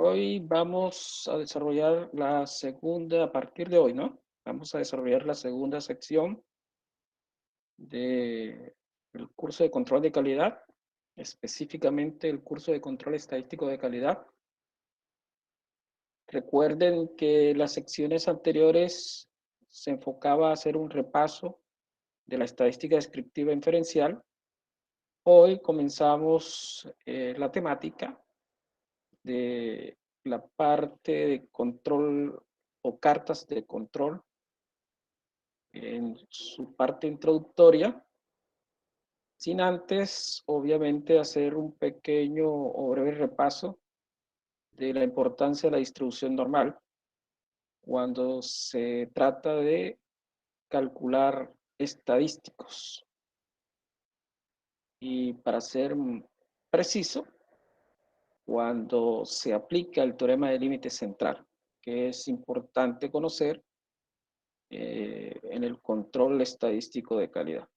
Hoy vamos a desarrollar la segunda, a partir de hoy, ¿no? Vamos a desarrollar la segunda sección del curso de control de calidad, específicamente el curso de control estadístico de calidad. Recuerden que las secciones anteriores se enfocaba a hacer un repaso de la estadística descriptiva inferencial. Hoy comenzamos la temática de la parte de control o cartas de control en su parte introductoria, sin antes, obviamente, hacer un pequeño o breve repaso de la importancia de la distribución normal cuando se trata de calcular estadísticos. Y para ser preciso, cuando se aplica el teorema de límite central, que es importante conocer en el control estadístico de calidad.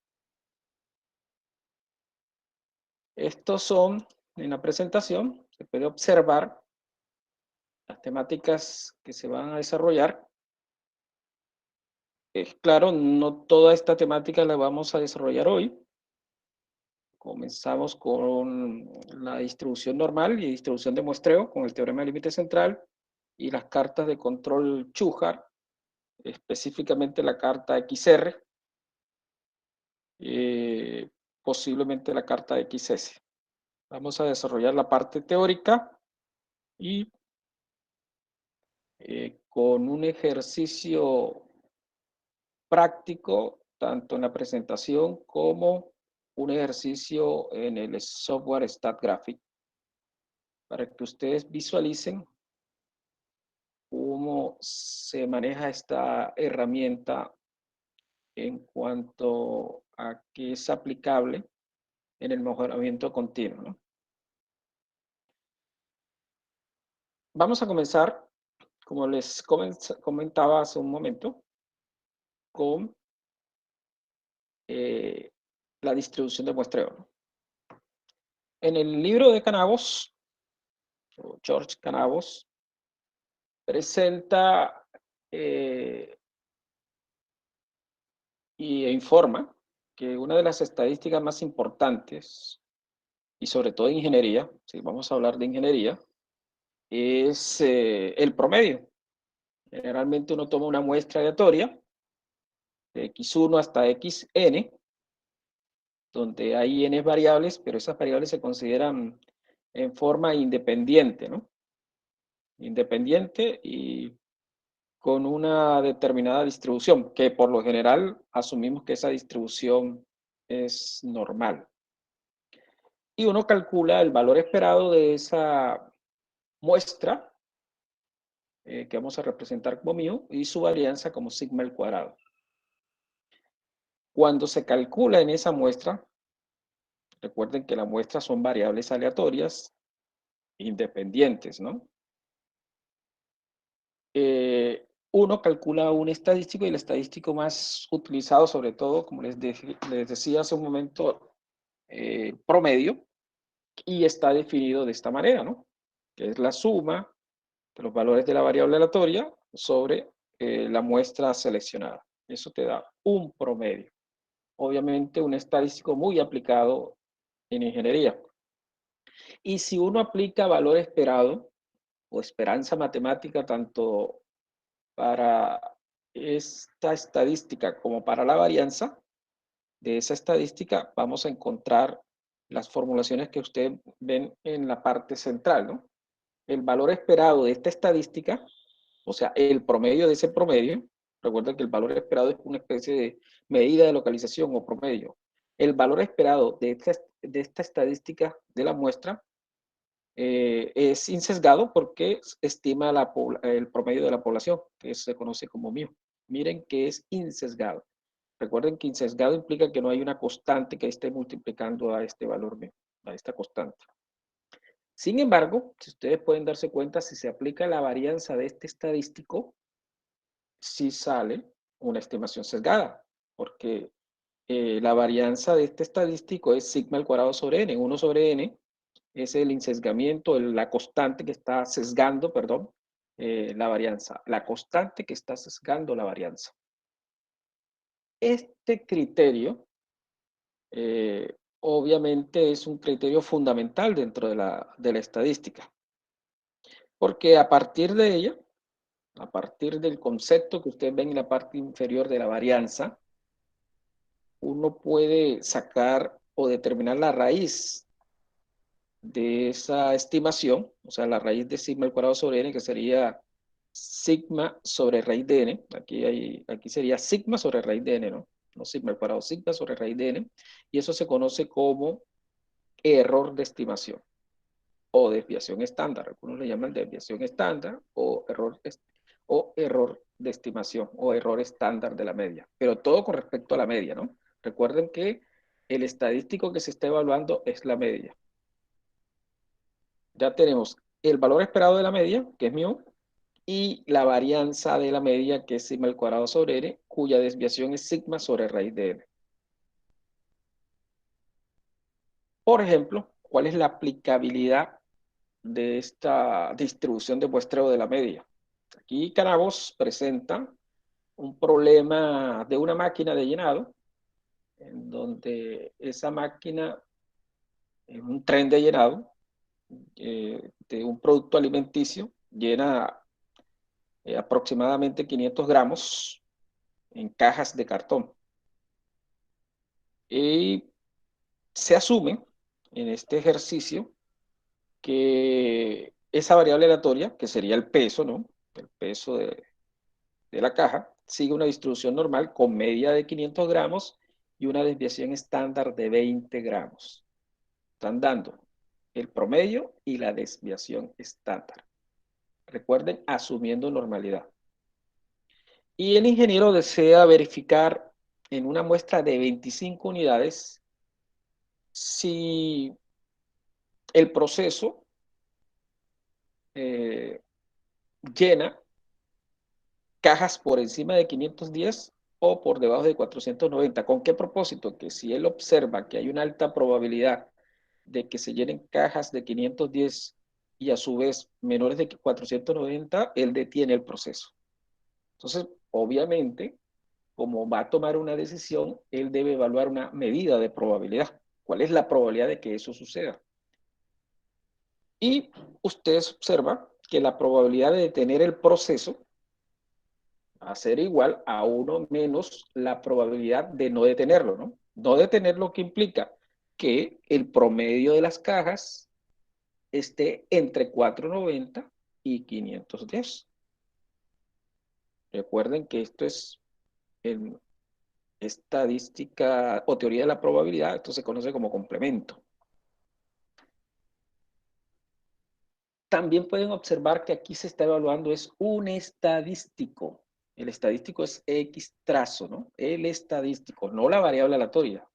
Estos son, en la presentación, se puede observar las temáticas que se van a desarrollar. Claro, no toda esta temática la vamos a desarrollar hoy. Comenzamos con la distribución normal y distribución de muestreo con el teorema de límite central y las cartas de control Shuhar, específicamente la carta XR, posiblemente la carta XS. Vamos a desarrollar la parte teórica y con un ejercicio práctico, tanto en la presentación como un ejercicio en el software StatGraphic, para que ustedes visualicen cómo se maneja esta herramienta en cuanto a que es aplicable en el mejoramiento continuo, ¿no? Vamos a comenzar, como les comentaba hace un momento, con la distribución de muestreo, ¿no? En el libro de Canavos, George Canavos, presenta y informa que una de las estadísticas más importantes, y sobre todo en ingeniería, si vamos a hablar de ingeniería, es el promedio. Generalmente uno toma una muestra aleatoria de x1 hasta xn, donde hay n variables, pero esas variables se consideran en forma independiente, ¿no? Independiente y con una determinada distribución, que por lo general asumimos que esa distribución es normal. Y uno calcula el valor esperado de esa muestra, que vamos a representar como mu, y su varianza como sigma al cuadrado. Cuando se calcula en esa muestra, recuerden que las muestras son variables aleatorias, independientes, ¿no? Uno calcula un estadístico y el estadístico más utilizado, sobre todo, como les decía hace un momento, promedio, y está definido de esta manera, ¿no? Que es la suma de los valores de la variable aleatoria sobre la muestra seleccionada. Eso te da un promedio. Obviamente un estadístico muy aplicado en ingeniería. Y si uno aplica valor esperado o esperanza matemática tanto para esta estadística como para la varianza de esa estadística, vamos a encontrar las formulaciones que ustedes ven en la parte central, ¿no? El valor esperado de esta estadística, o sea, el promedio de ese promedio, recuerden que el valor esperado es una especie de medida de localización o promedio. El valor esperado de esta estadística de la muestra es insesgado porque estima el promedio de la población, que se conoce como mu. Miren que es insesgado. Recuerden que insesgado implica que no hay una constante que esté multiplicando a este valor mu, a esta constante. Sin embargo, si ustedes pueden darse cuenta, si se aplica la varianza de este estadístico, sí sale una estimación sesgada, porque la varianza de este estadístico es sigma al cuadrado sobre n, 1 sobre n, es el insesgamiento, la constante que está sesgando, perdón, la varianza. La constante que está sesgando la varianza. Este criterio, obviamente, es un criterio fundamental dentro de la estadística, porque a partir de ella, a partir del concepto que ustedes ven en la parte inferior de la varianza, uno puede sacar o determinar la raíz de esa estimación, o sea, la raíz de sigma al cuadrado sobre n, que sería sigma sobre raíz de n. Aquí sería sigma sobre raíz de n, ¿no? No sigma al cuadrado, sigma sobre raíz de n. Y eso se conoce como error de estimación o desviación estándar. Algunos le llaman desviación estándar o error de estimación o error estándar de la media. Pero todo con respecto a la media, ¿no? Recuerden que el estadístico que se está evaluando es la media. Ya tenemos el valor esperado de la media, que es mu, y la varianza de la media, que es sigma al cuadrado sobre n, cuya desviación es sigma sobre raíz de n. Por ejemplo, ¿cuál es la aplicabilidad de esta distribución de muestreo de la media? Aquí Canavos presenta un problema de una máquina de llenado, en donde esa máquina, en un tren de llenado, de un producto alimenticio, llena aproximadamente 500 gramos en cajas de cartón. Y se asume en este ejercicio que esa variable aleatoria, que sería el peso, ¿no? El peso de la caja, sigue una distribución normal con media de 500 gramos y una desviación estándar de 20 gramos. Están dando el promedio y la desviación estándar. Recuerden, asumiendo normalidad. Y el ingeniero desea verificar en una muestra de 25 unidades si el proceso llena cajas por encima de 510 o por debajo de 490. ¿Con qué propósito? Que si él observa que hay una alta probabilidad de que se llenen cajas de 510 y a su vez menores de 490, él detiene el proceso. Entonces, obviamente, como va a tomar una decisión, él debe evaluar una medida de probabilidad. ¿Cuál es la probabilidad de que eso suceda? Y ustedes observan que la probabilidad de detener el proceso va a ser igual a 1 menos la probabilidad de no detenerlo, ¿no? No detenerlo, ¿qué implica? Que el promedio de las cajas esté entre 490 y 510. Recuerden que esto es en estadística o teoría de la probabilidad, esto se conoce como complemento. También pueden observar que aquí se está evaluando es un estadístico. El estadístico es X trazo, ¿no? El estadístico, no la variable aleatoria.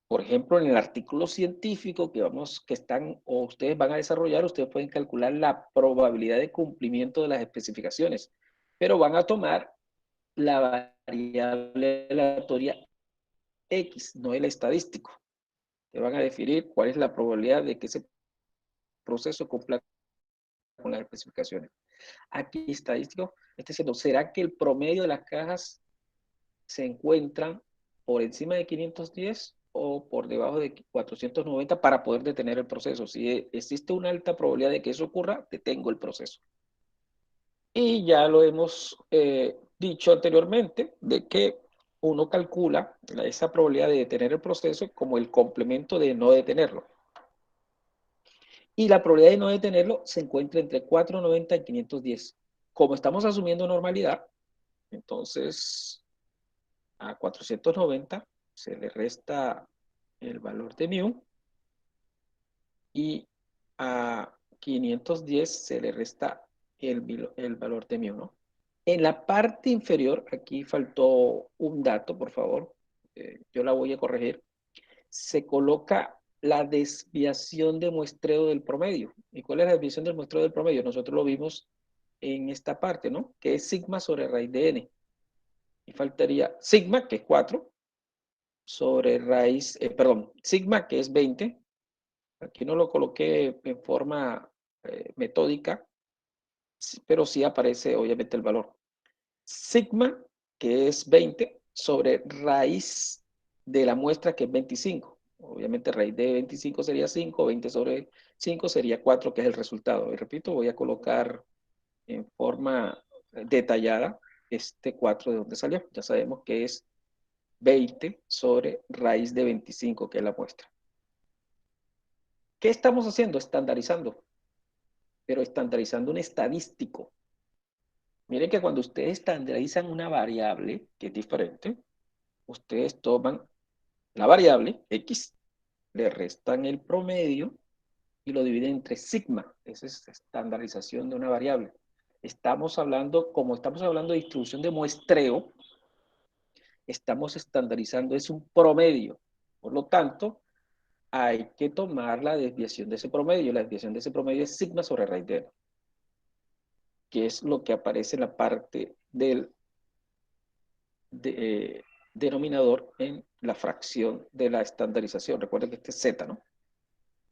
Por ejemplo, en el artículo científico que están o ustedes van a desarrollar, ustedes pueden calcular la probabilidad de cumplimiento de las especificaciones, pero van a tomar la variable aleatoria X, no el estadístico. Te van a definir cuál es la probabilidad de que ese proceso cumpla con las especificaciones. Aquí estadístico está diciendo, ¿será que el promedio de las cajas se encuentran por encima de 510 o por debajo de 490 para poder detener el proceso? Si existe una alta probabilidad de que eso ocurra, detengo el proceso. Y ya lo hemos dicho anteriormente, de que uno calcula esa probabilidad de detener el proceso como el complemento de no detenerlo. Y la probabilidad de no detenerlo se encuentra entre 490 y 510. Como estamos asumiendo normalidad, entonces a 490 se le resta el valor de mu y a 510 se le resta el valor de mu, ¿no? En la parte inferior, aquí faltó un dato, por favor, yo la voy a corregir, se coloca la desviación de muestreo del promedio. ¿Y cuál es la desviación del muestreo del promedio? Nosotros lo vimos en esta parte, ¿no? Que es sigma sobre raíz de n. Y faltaría sigma, que es 4, sobre raíz, perdón, sigma, que es 20, Aquí no lo coloqué en forma metódica, pero sí aparece obviamente el valor. Sigma, que es 20, sobre raíz de la muestra, que es 25. Obviamente raíz de 25 sería 5, 20 sobre 5 sería 4, que es el resultado. Y repito, voy a colocar en forma detallada este 4 de donde salió. Ya sabemos que es 20 sobre raíz de 25, que es la muestra. ¿Qué estamos haciendo? Estandarizando, pero estandarizando un estadístico. Miren que cuando ustedes estandarizan una variable, que es diferente, ustedes toman la variable X, le restan el promedio y lo dividen entre sigma. Esa es estandarización de una variable. Como estamos hablando de distribución de muestreo, estamos estandarizando, es un promedio. Por lo tanto, hay que tomar la desviación de ese promedio. La desviación de ese promedio es sigma sobre raíz de n, que es lo que aparece en la parte del denominador en la fracción de la estandarización. Recuerden que este es z, ¿no?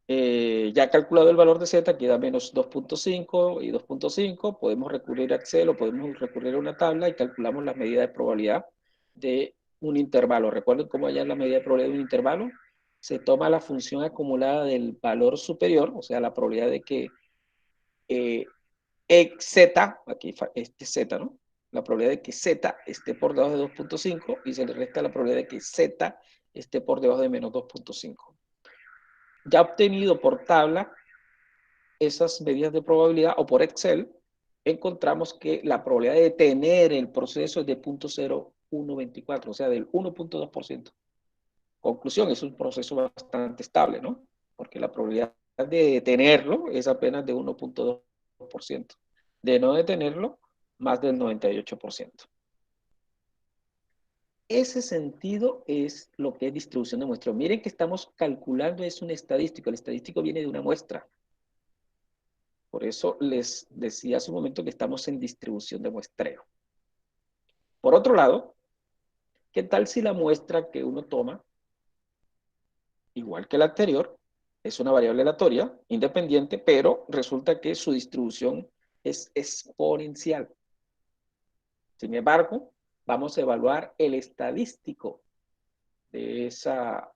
Ya calculado el valor de z, queda menos 2.5 y 2.5. Podemos recurrir a Excel o podemos recurrir a una tabla y calculamos la medida de probabilidad de un intervalo. Recuerden cómo hallar la medida de probabilidad de un intervalo. Se toma la función acumulada del valor superior, o sea, la probabilidad de que z, aquí este z, ¿no? La probabilidad de que z esté por debajo de 2.5 y se le resta la probabilidad de que z esté por debajo de menos 2.5. Ya obtenido por tabla esas medidas de probabilidad o por Excel, encontramos que la probabilidad de detener el proceso es de 0.0124, o sea, del 1.2%. Conclusión, es un proceso bastante estable, ¿no? Porque la probabilidad de detenerlo es apenas de 1.2%. De no detenerlo, más del 98%. Ese sentido es lo que es distribución de muestreo. Miren que estamos calculando, es un estadístico. El estadístico viene de una muestra. Por eso les decía hace un momento que estamos en distribución de muestreo. Por otro lado, ¿qué tal si la muestra que uno toma, igual que la anterior, es una variable aleatoria, independiente, pero resulta que su distribución es exponencial? Sin embargo, vamos a evaluar el estadístico de esa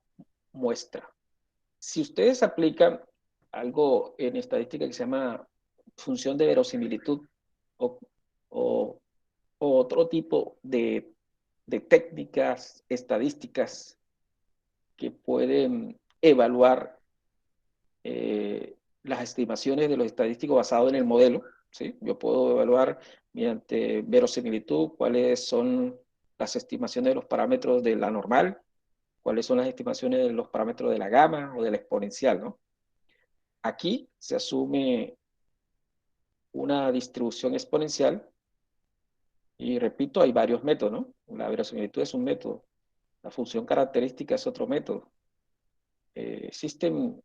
muestra. Si ustedes aplican algo en estadística que se llama función de verosimilitud o, o otro tipo de técnicas estadísticas que pueden evaluar las estimaciones de los estadísticos basados en el modelo, ¿sí? Yo puedo evaluar mediante verosimilitud cuáles son las estimaciones de los parámetros de la normal, cuáles son las estimaciones de los parámetros de la gama o de la exponencial, ¿no? Aquí se asume una distribución exponencial y repito, hay varios métodos, ¿no? La verosimilitud es un método, la función característica es otro método. Existen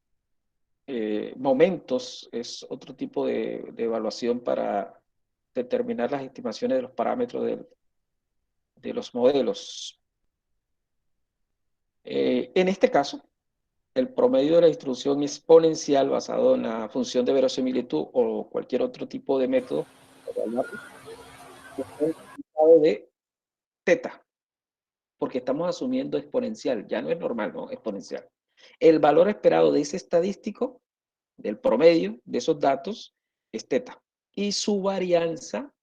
momentos, es otro tipo de evaluación para determinar las estimaciones de los parámetros de los modelos. En este caso, el promedio de la distribución exponencial basado en la función de verosimilitud o cualquier otro tipo de método es el resultado de teta, porque estamos asumiendo exponencial, ya no es normal, ¿no? Exponencial. El valor esperado de ese estadístico, del promedio de esos datos, es teta. Y su varianza,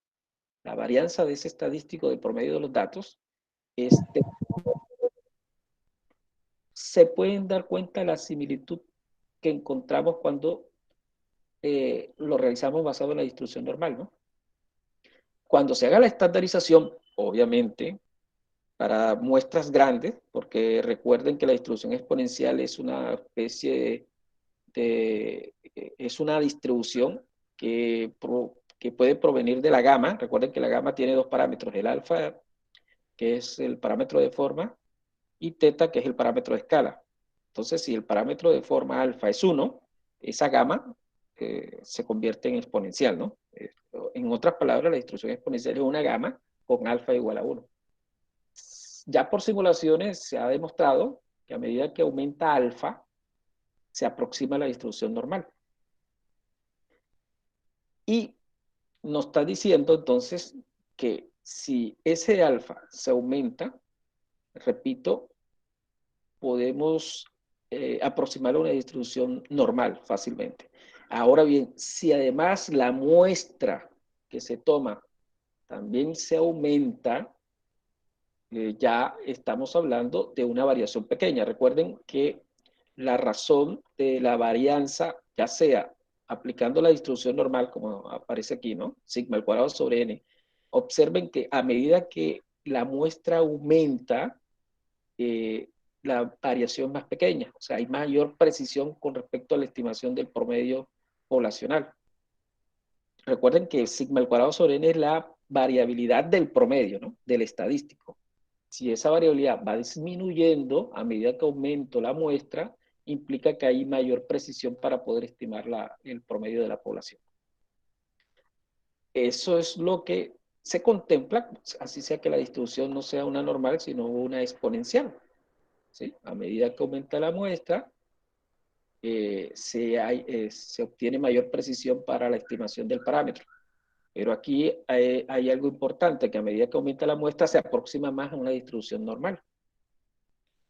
la varianza de ese estadístico del promedio de los datos, es teta. Se pueden dar cuenta de la similitud que encontramos cuando lo realizamos basado en la distribución normal, ¿no? Cuando se haga la estandarización, obviamente, para muestras grandes, porque recuerden que la distribución exponencial es una especie es una distribución que puede provenir de la gama. Recuerden que la gama tiene dos parámetros, el alfa, que es el parámetro de forma, y teta, que es el parámetro de escala. Entonces, si el parámetro de forma alfa es 1, esa gama se convierte en exponencial, ¿no? En otras palabras, la distribución exponencial es una gama con alfa igual a 1. Ya por simulaciones se ha demostrado que a medida que aumenta alfa, se aproxima a la distribución normal. Y nos está diciendo entonces que si ese alfa se aumenta, repito, podemos aproximar a una distribución normal fácilmente. Ahora bien, si además la muestra que se toma también se aumenta, ya estamos hablando de una variación pequeña. Recuerden que la razón de la varianza, ya sea aplicando la distribución normal, como aparece aquí, ¿no? Sigma al cuadrado sobre n. Observen que a medida que la muestra aumenta, la variación es más pequeña. O sea, hay mayor precisión con respecto a la estimación del promedio poblacional. Recuerden que sigma al cuadrado sobre n es la variabilidad del promedio, ¿no? Del estadístico. Si esa variabilidad va disminuyendo a medida que aumento la muestra, implica que hay mayor precisión para poder estimar el promedio de la población. Eso es lo que se contempla, así sea que la distribución no sea una normal, sino una exponencial. ¿Sí? A medida que aumenta la muestra, se obtiene mayor precisión para la estimación del parámetro. Pero aquí hay algo importante, que a medida que aumenta la muestra se aproxima más a una distribución normal.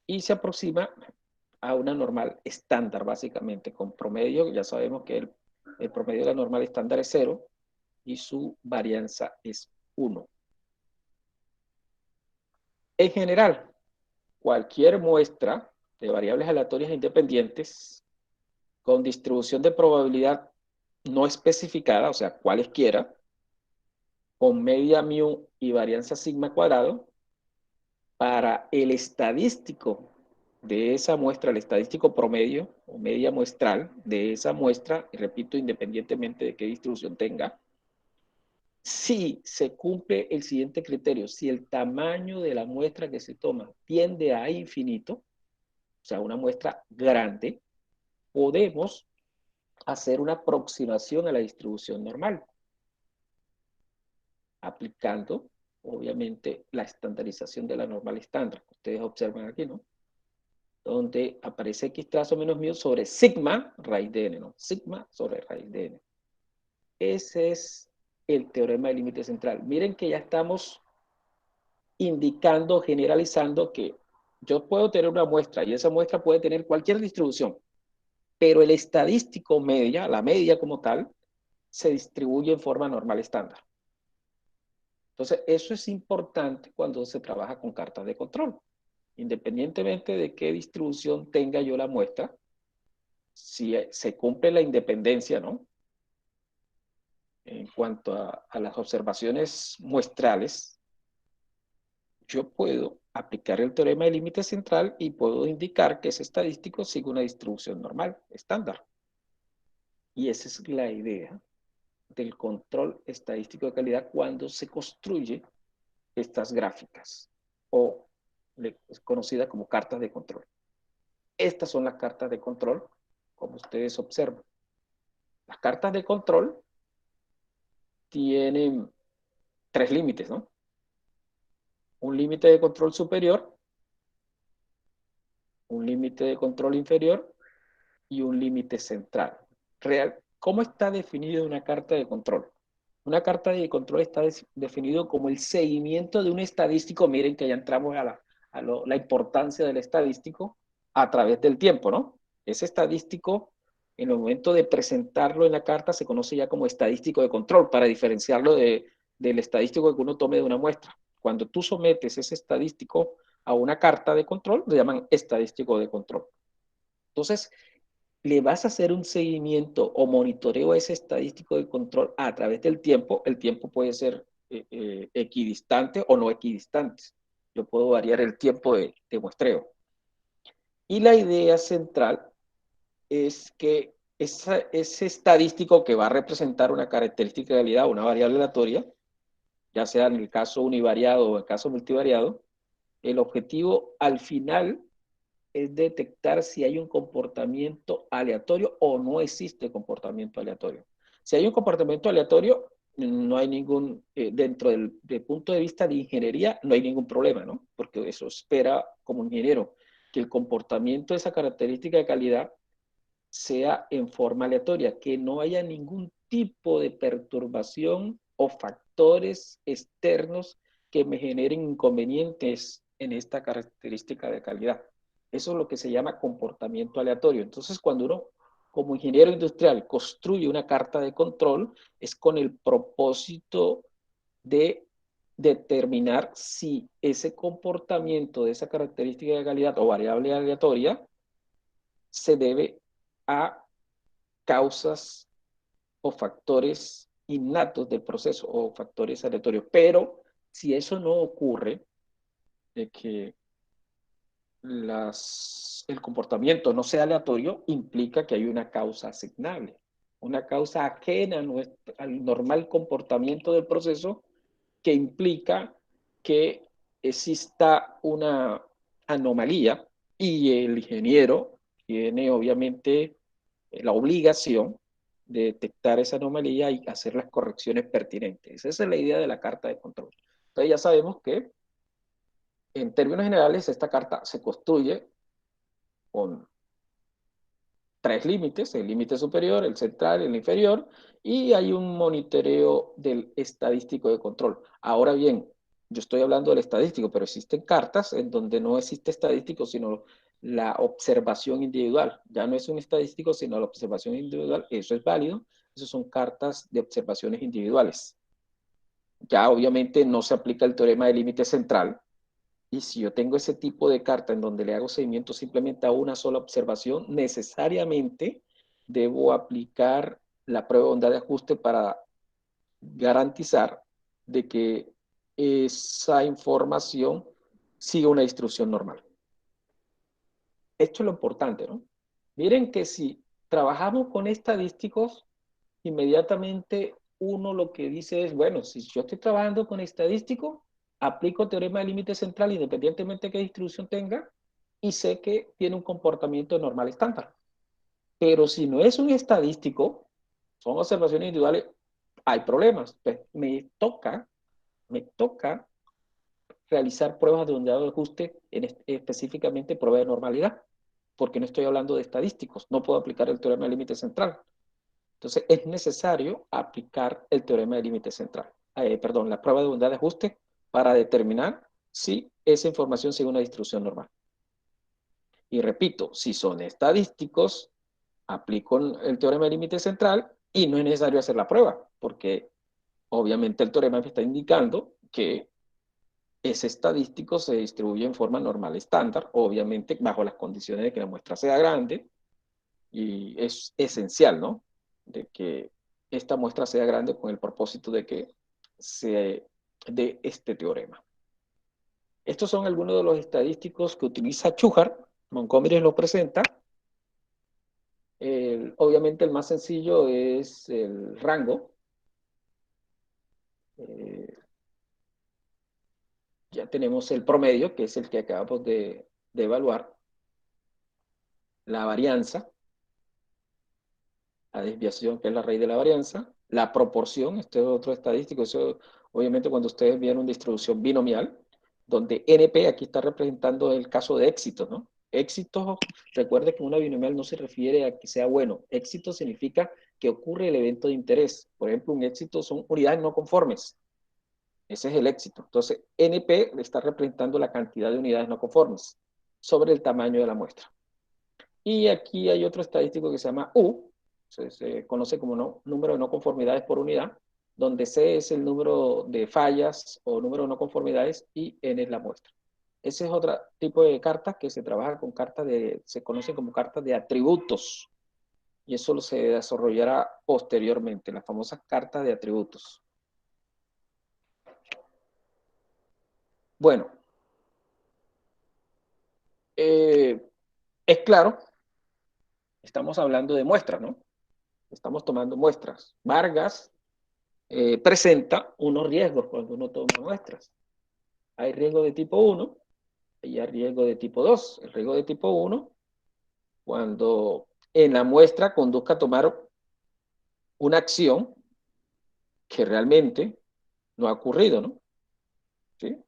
Y se aproxima a una normal estándar, básicamente, con promedio. Ya sabemos que el promedio de la normal estándar es 0 y su varianza es 1. En general, cualquier muestra de variables aleatorias independientes con distribución de probabilidad no especificada, o sea, cualesquiera, con media mu y varianza sigma cuadrado, para el estadístico de esa muestra, el estadístico promedio o media muestral de esa muestra, y repito, independientemente de qué distribución tenga, si se cumple el siguiente criterio, si el tamaño de la muestra que se toma tiende a infinito, o sea, una muestra grande, podemos hacer una aproximación a la distribución normal, aplicando, obviamente, la estandarización de la normal estándar. Ustedes observan aquí, ¿no? Donde aparece x trazo menos mu sobre sigma raíz de n, ¿no? Sigma sobre raíz de n. Ese es el teorema del límite central. Miren que ya estamos indicando, generalizando que yo puedo tener una muestra y esa muestra puede tener cualquier distribución, pero el estadístico media, la media como tal, se distribuye en forma normal estándar. Entonces, eso es importante cuando se trabaja con cartas de control. Independientemente de qué distribución tenga yo la muestra, si se cumple la independencia, ¿no? En cuanto a las observaciones muestrales, yo puedo aplicar el teorema del límite central y puedo indicar que ese estadístico sigue una distribución normal, estándar. Y esa es la idea del control estadístico de calidad cuando se construye estas gráficas o conocidas como cartas de control. Estas son las cartas de control, como ustedes observan. Las cartas de control tienen tres límites, ¿no? Un límite de control superior, un límite de control inferior y un límite central. ¿Cómo está definida una carta de control? Una carta de control está definido como el seguimiento de un estadístico. Miren que ya entramos la importancia del estadístico a través del tiempo, ¿no? Ese estadístico, en el momento de presentarlo en la carta, se conoce ya como estadístico de control, para diferenciarlo del estadístico que uno tome de una muestra. Cuando tú sometes ese estadístico a una carta de control, le llaman estadístico de control. Entonces, le vas a hacer un seguimiento o monitoreo a ese estadístico de control a través del tiempo. El tiempo puede ser equidistante o no equidistante. Yo puedo variar el tiempo de muestreo. Y la idea central es que ese estadístico que va a representar una característica de calidad, una variable aleatoria, ya sea en el caso univariado o en el caso multivariado, el objetivo al final es detectar si hay un comportamiento aleatorio o no existe comportamiento aleatorio. Si hay un comportamiento aleatorio, no hay ningún, dentro del punto de vista de ingeniería, no hay ningún problema, ¿no? Porque eso espera como ingeniero, que el comportamiento de esa característica de calidad sea en forma aleatoria, que no haya ningún tipo de perturbación o factores externos que me generen inconvenientes en esta característica de calidad. Eso es lo que se llama comportamiento aleatorio. Entonces, cuando uno, como ingeniero industrial, construye una carta de control, es con el propósito de determinar si ese comportamiento de esa característica de calidad o variable aleatoria se debe a causas o factores innatos del proceso o factores aleatorios. Pero si eso no ocurre, de que el comportamiento no sea aleatorio, implica que hay una causa asignable, una causa ajena al normal comportamiento del proceso que implica que exista una anomalía y el ingeniero tiene obviamente la obligación de detectar esa anomalía y hacer las correcciones pertinentes. Esa es la idea de la carta de control. Entonces ya sabemos que en términos generales esta carta se construye con tres límites, el límite superior, el central, el inferior, y hay un monitoreo del estadístico de control. Ahora bien, yo estoy hablando del estadístico, pero existen cartas en donde no existe estadístico, sino la observación individual. Ya no es un estadístico, sino la observación individual. Eso es válido. Esas son cartas de observaciones individuales. Ya obviamente no se aplica el teorema del límite central, y si yo tengo ese tipo de carta en donde le hago seguimiento simplemente a una sola observación, necesariamente debo aplicar la prueba de onda de ajuste para garantizar de que esa información siga una distribución normal. Esto es lo importante, ¿no? Miren que si trabajamos con estadísticos, inmediatamente uno lo que dice es, bueno, si yo estoy trabajando con estadístico, aplico teorema de límite central independientemente de qué distribución tenga y sé que tiene un comportamiento normal estándar. Pero si no es un estadístico, son observaciones individuales, hay problemas. Pues me toca realizar pruebas de ondeo de ajuste, específicamente pruebas de normalidad, porque no estoy hablando de estadísticos, no puedo aplicar el teorema de límite central. Entonces, es necesario aplicar el teorema de límite central, perdón, la prueba de bondad de ajuste para determinar si esa información sigue una distribución normal. Y repito, si son estadísticos, aplico el teorema de límite central y no es necesario hacer la prueba, porque obviamente el teorema me está indicando que ese estadístico se distribuye en forma normal estándar, obviamente bajo las condiciones de que la muestra sea grande, y es esencial, ¿no? De que esta muestra sea grande con el propósito de que se dé este teorema. Estos son algunos de los estadísticos que utiliza Shuhart. Montgomery lo presenta. Obviamente el más sencillo es el rango. Eh, ya tenemos el promedio, que es el que acabamos de evaluar. La varianza, la desviación, que es la raíz de la varianza, la proporción, este es otro estadístico, eso obviamente cuando ustedes vean una distribución binomial, donde NP aquí está representando el caso de éxito, ¿no? Éxito, recuerde que una binomial no se refiere a que sea bueno, éxito significa que ocurre el evento de interés, por ejemplo, un éxito son unidades no conformes, ese es el éxito, entonces NP le está representando la cantidad de unidades no conformes sobre el tamaño de la muestra. Y aquí hay otro estadístico que se llama U, se conoce como número de no conformidades por unidad, donde C es el número de fallas o número de no conformidades y N es la muestra. Ese es otro tipo de carta que se trabaja con se conoce como cartas de atributos. Y eso se desarrollará posteriormente, las famosas cartas de atributos. Bueno, eh, es claro, estamos hablando de muestras, ¿no? Estamos tomando muestras. Vargas presenta unos riesgos cuando uno toma muestras. Hay riesgo de tipo 1 y hay riesgo de tipo 2. El riesgo de tipo 1, cuando en la muestra conduzca a tomar una acción que realmente no ha ocurrido, ¿no? ¿Sí?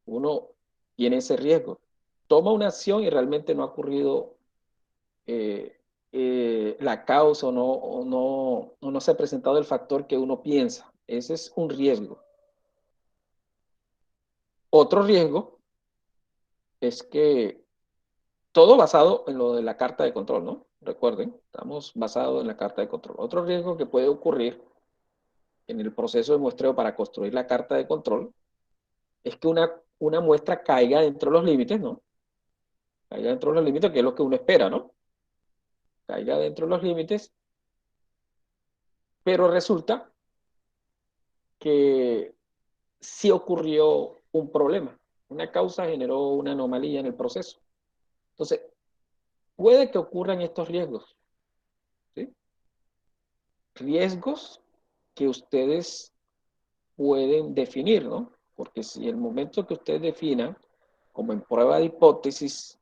Uno tiene ese riesgo. Toma una acción y realmente no ha ocurrido la causa o no se ha presentado el factor que uno piensa. Ese es un riesgo. Otro riesgo es que todo basado en lo de la carta de control, ¿no? Recuerden, estamos basados en la carta de control. Otro riesgo que puede ocurrir en el proceso de muestreo para construir la carta de control es que una muestra caiga dentro de los límites, ¿no? Caiga dentro de los límites, que es lo que uno espera, ¿no? Caiga dentro de los límites, pero resulta que sí ocurrió un problema. Una causa generó una anomalía en el proceso. Entonces, puede que ocurran estos riesgos, ¿sí? Riesgos que ustedes pueden definir, ¿no? Porque si el momento que ustedes definan, como en prueba de hipótesis,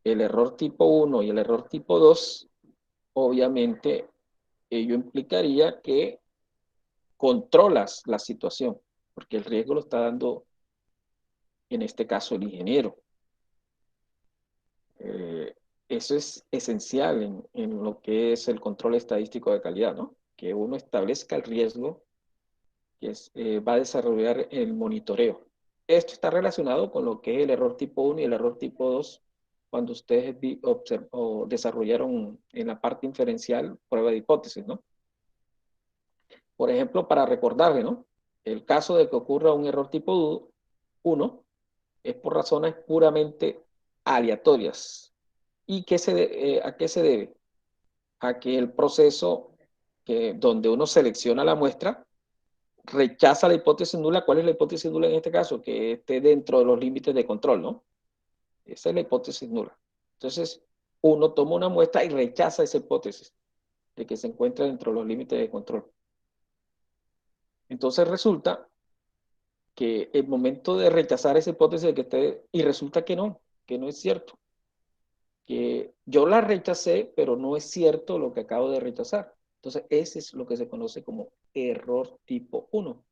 el error tipo 1 y el error tipo 2, obviamente ello implicaría que controlas la situación, porque el riesgo lo está dando, en este caso, el ingeniero. Eh, Eso es esencial en lo que es el control estadístico de calidad, ¿no? Que uno establezca el riesgo que va a desarrollar el monitoreo. Esto está relacionado con lo que es el error tipo 1 y el error tipo 2 cuando ustedes o desarrollaron en la parte inferencial prueba de hipótesis, ¿no? Por ejemplo, para recordarle, ¿no? El caso de que ocurra un error tipo 1 es por razones puramente aleatorias. ¿Y a qué se debe? A que el proceso donde uno selecciona la muestra rechaza la hipótesis nula. ¿Cuál es la hipótesis nula en este caso? Que esté dentro de los límites de control, ¿no? Esa es la hipótesis nula. Entonces, uno toma una muestra y rechaza esa hipótesis de que se encuentra dentro de los límites de control. Entonces resulta que el momento de rechazar esa hipótesis de que esté, y resulta que no es cierto, que yo la rechacé, pero no es cierto lo que acabo de rechazar. Entonces, ese es lo que se conoce como error tipo 1.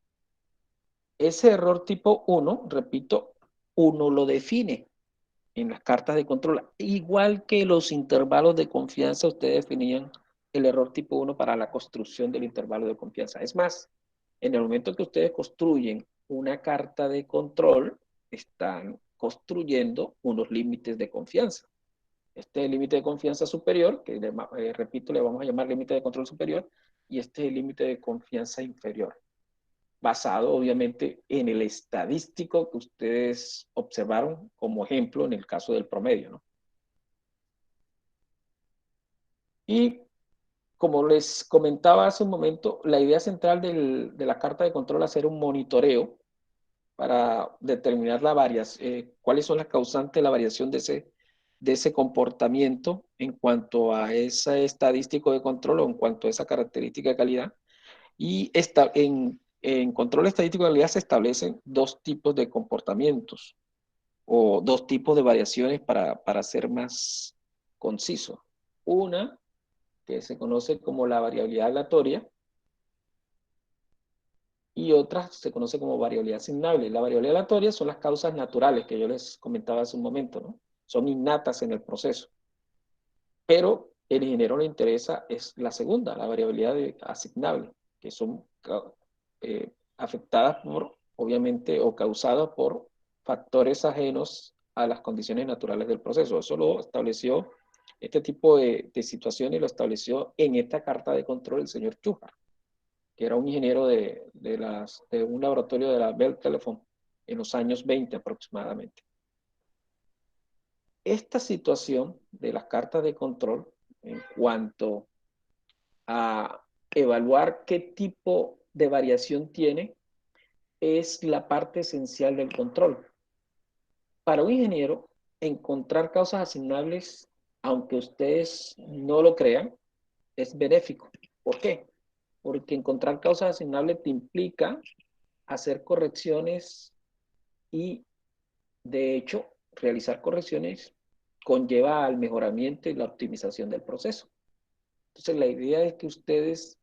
Ese error tipo 1, repito, uno lo define en las cartas de control. Igual que los intervalos de confianza, ustedes definían el error tipo 1 para la construcción del intervalo de confianza. Es más, en el momento que ustedes construyen una carta de control, están construyendo unos límites de confianza. Este es el límite de confianza superior, que repito, le vamos a llamar límite de control superior, y este es el límite de confianza inferior, basado obviamente en el estadístico que ustedes observaron como ejemplo en el caso del promedio, ¿no? Y como les comentaba hace un momento, la idea central de la carta de control es hacer un monitoreo para determinar cuáles son las causantes de la variación de ese comportamiento en cuanto a ese estadístico de control o en cuanto a esa característica de calidad. Y en control estadístico de calidad se establecen dos tipos de comportamientos o dos tipos de variaciones para ser más conciso. Una que se conoce como la variabilidad aleatoria y otra se conoce como variabilidad asignable. La variabilidad aleatoria son las causas naturales que yo les comentaba hace un momento, ¿no? Son innatas en el proceso. Pero el ingeniero le interesa es la segunda, la variabilidad asignable, que son afectadas por, obviamente, o causadas por factores ajenos a las condiciones naturales del proceso. Eso lo estableció, este tipo de situaciones lo estableció en esta carta de control el señor Chujar, que era un ingeniero de un laboratorio de la Bell Telephone en los años 20 aproximadamente. Esta situación de las cartas de control en cuanto a evaluar qué tipo de variación tiene es la parte esencial del control. Para un ingeniero, encontrar causas asignables, aunque ustedes no lo crean, es benéfico. ¿Por qué? Porque encontrar causas asignables te implica hacer correcciones y, de hecho, realizar correcciones conlleva al mejoramiento y la optimización del proceso. Entonces, la idea es que ustedes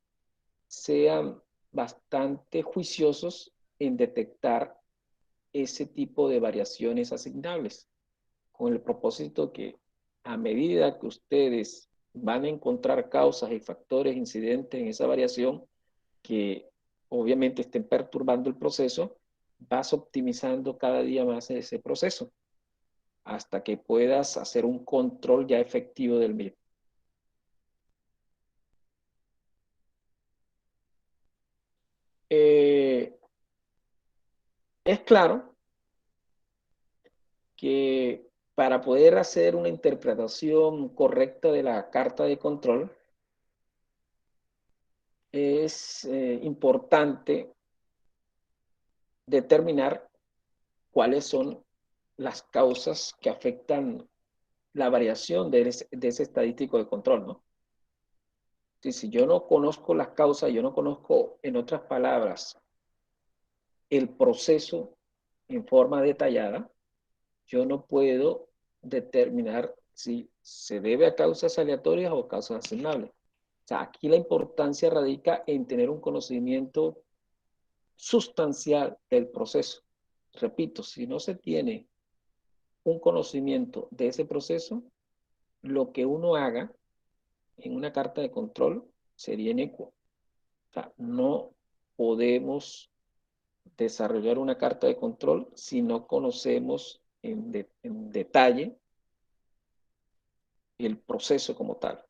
sean bastante juiciosos en detectar ese tipo de variaciones asignables, con el propósito que a medida que ustedes van a encontrar causas y factores incidentes en esa variación que obviamente estén perturbando el proceso, vas optimizando cada día más ese proceso hasta que puedas hacer un control ya efectivo del mismo. Es claro que para poder hacer una interpretación correcta de la carta de control, es importante determinar cuáles son las causas que afectan la variación de ese estadístico de control, ¿no? Si yo no conozco las causas, yo no conozco, en otras palabras, el proceso en forma detallada, yo no puedo determinar si se debe a causas aleatorias o causas asignables. O sea, aquí la importancia radica en tener un conocimiento sustancial del proceso. Repito, si no se tiene un conocimiento de ese proceso, lo que uno haga en una carta de control sería inecuo. O sea, no podemos desarrollar una carta de control si no conocemos en detalle el proceso como tal.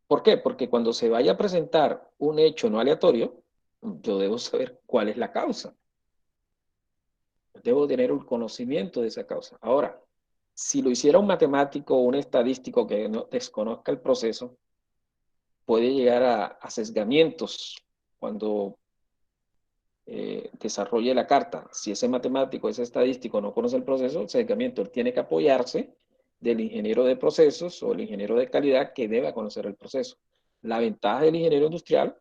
¿Por qué? Porque cuando se vaya a presentar un hecho no aleatorio, yo debo saber cuál es la causa. Debo tener un conocimiento de esa causa. Ahora, si lo hiciera un matemático o un estadístico que no desconozca el proceso, puede llegar a sesgamientos cuando desarrolle la carta. Si ese matemático, ese estadístico no conoce el proceso, el sesgamiento, él tiene que apoyarse del ingeniero de procesos o el ingeniero de calidad que deba conocer el proceso. La ventaja del ingeniero industrial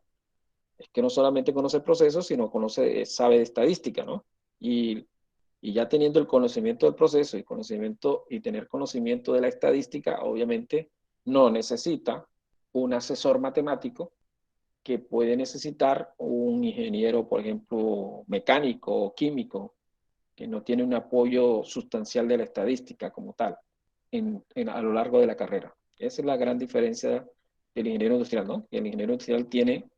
es que no solamente conoce procesos, sino conoce, sabe de estadística, ¿no? Y, y ya teniendo el conocimiento del proceso y conocimiento y tener conocimiento de la estadística, obviamente no necesita un asesor matemático que puede necesitar un ingeniero, por ejemplo, mecánico o químico, que no tiene un apoyo sustancial de la estadística como tal a lo largo de la carrera. Esa es la gran diferencia del ingeniero industrial, ¿no? El ingeniero industrial tiene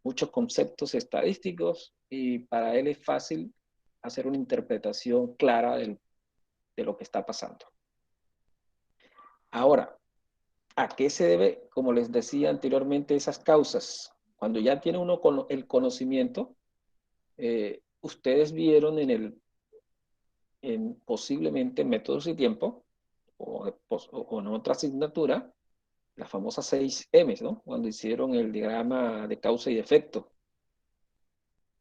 muchos conceptos estadísticos y para él es fácil hacer una interpretación clara de lo que está pasando. Ahora, ¿a qué se debe, como les decía anteriormente, esas causas? Cuando ya tiene uno el conocimiento, ustedes vieron en posiblemente métodos y tiempo o en otra asignatura, las famosas 6 M's, ¿no? Cuando hicieron el diagrama de causa y efecto,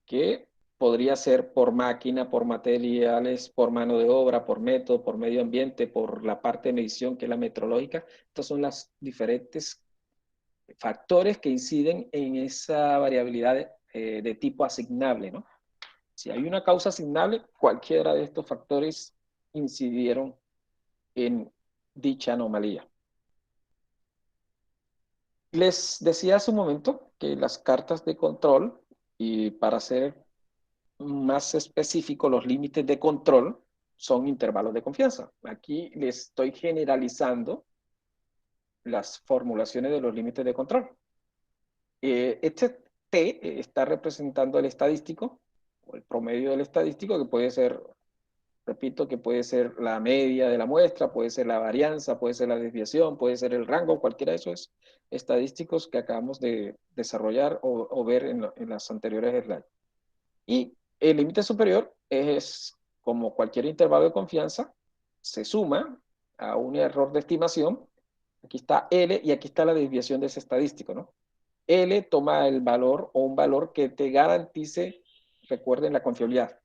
que podría ser por máquina, por materiales, por mano de obra, por método, por medio ambiente, por la parte de medición que es la metrológica. Estos son los diferentes factores que inciden en esa variabilidad de tipo asignable, ¿no? Si hay una causa asignable, cualquiera de estos factores incidieron en dicha anomalía. Les decía hace un momento que las cartas de control, y para ser más específico, los límites de control son intervalos de confianza. Aquí les estoy generalizando las formulaciones de los límites de control. Este T está representando el estadístico, o el promedio del estadístico, que puede ser, repito, que puede ser la media de la muestra, puede ser la varianza, puede ser la desviación, puede ser el rango, cualquiera de esos estadísticos que acabamos de desarrollar o ver en las anteriores slides. Y el límite superior es, como cualquier intervalo de confianza, se suma a un error de estimación. Aquí está L y aquí está la desviación de ese estadístico, ¿no? L toma el valor o un valor que te garantice, recuerden, la confiabilidad.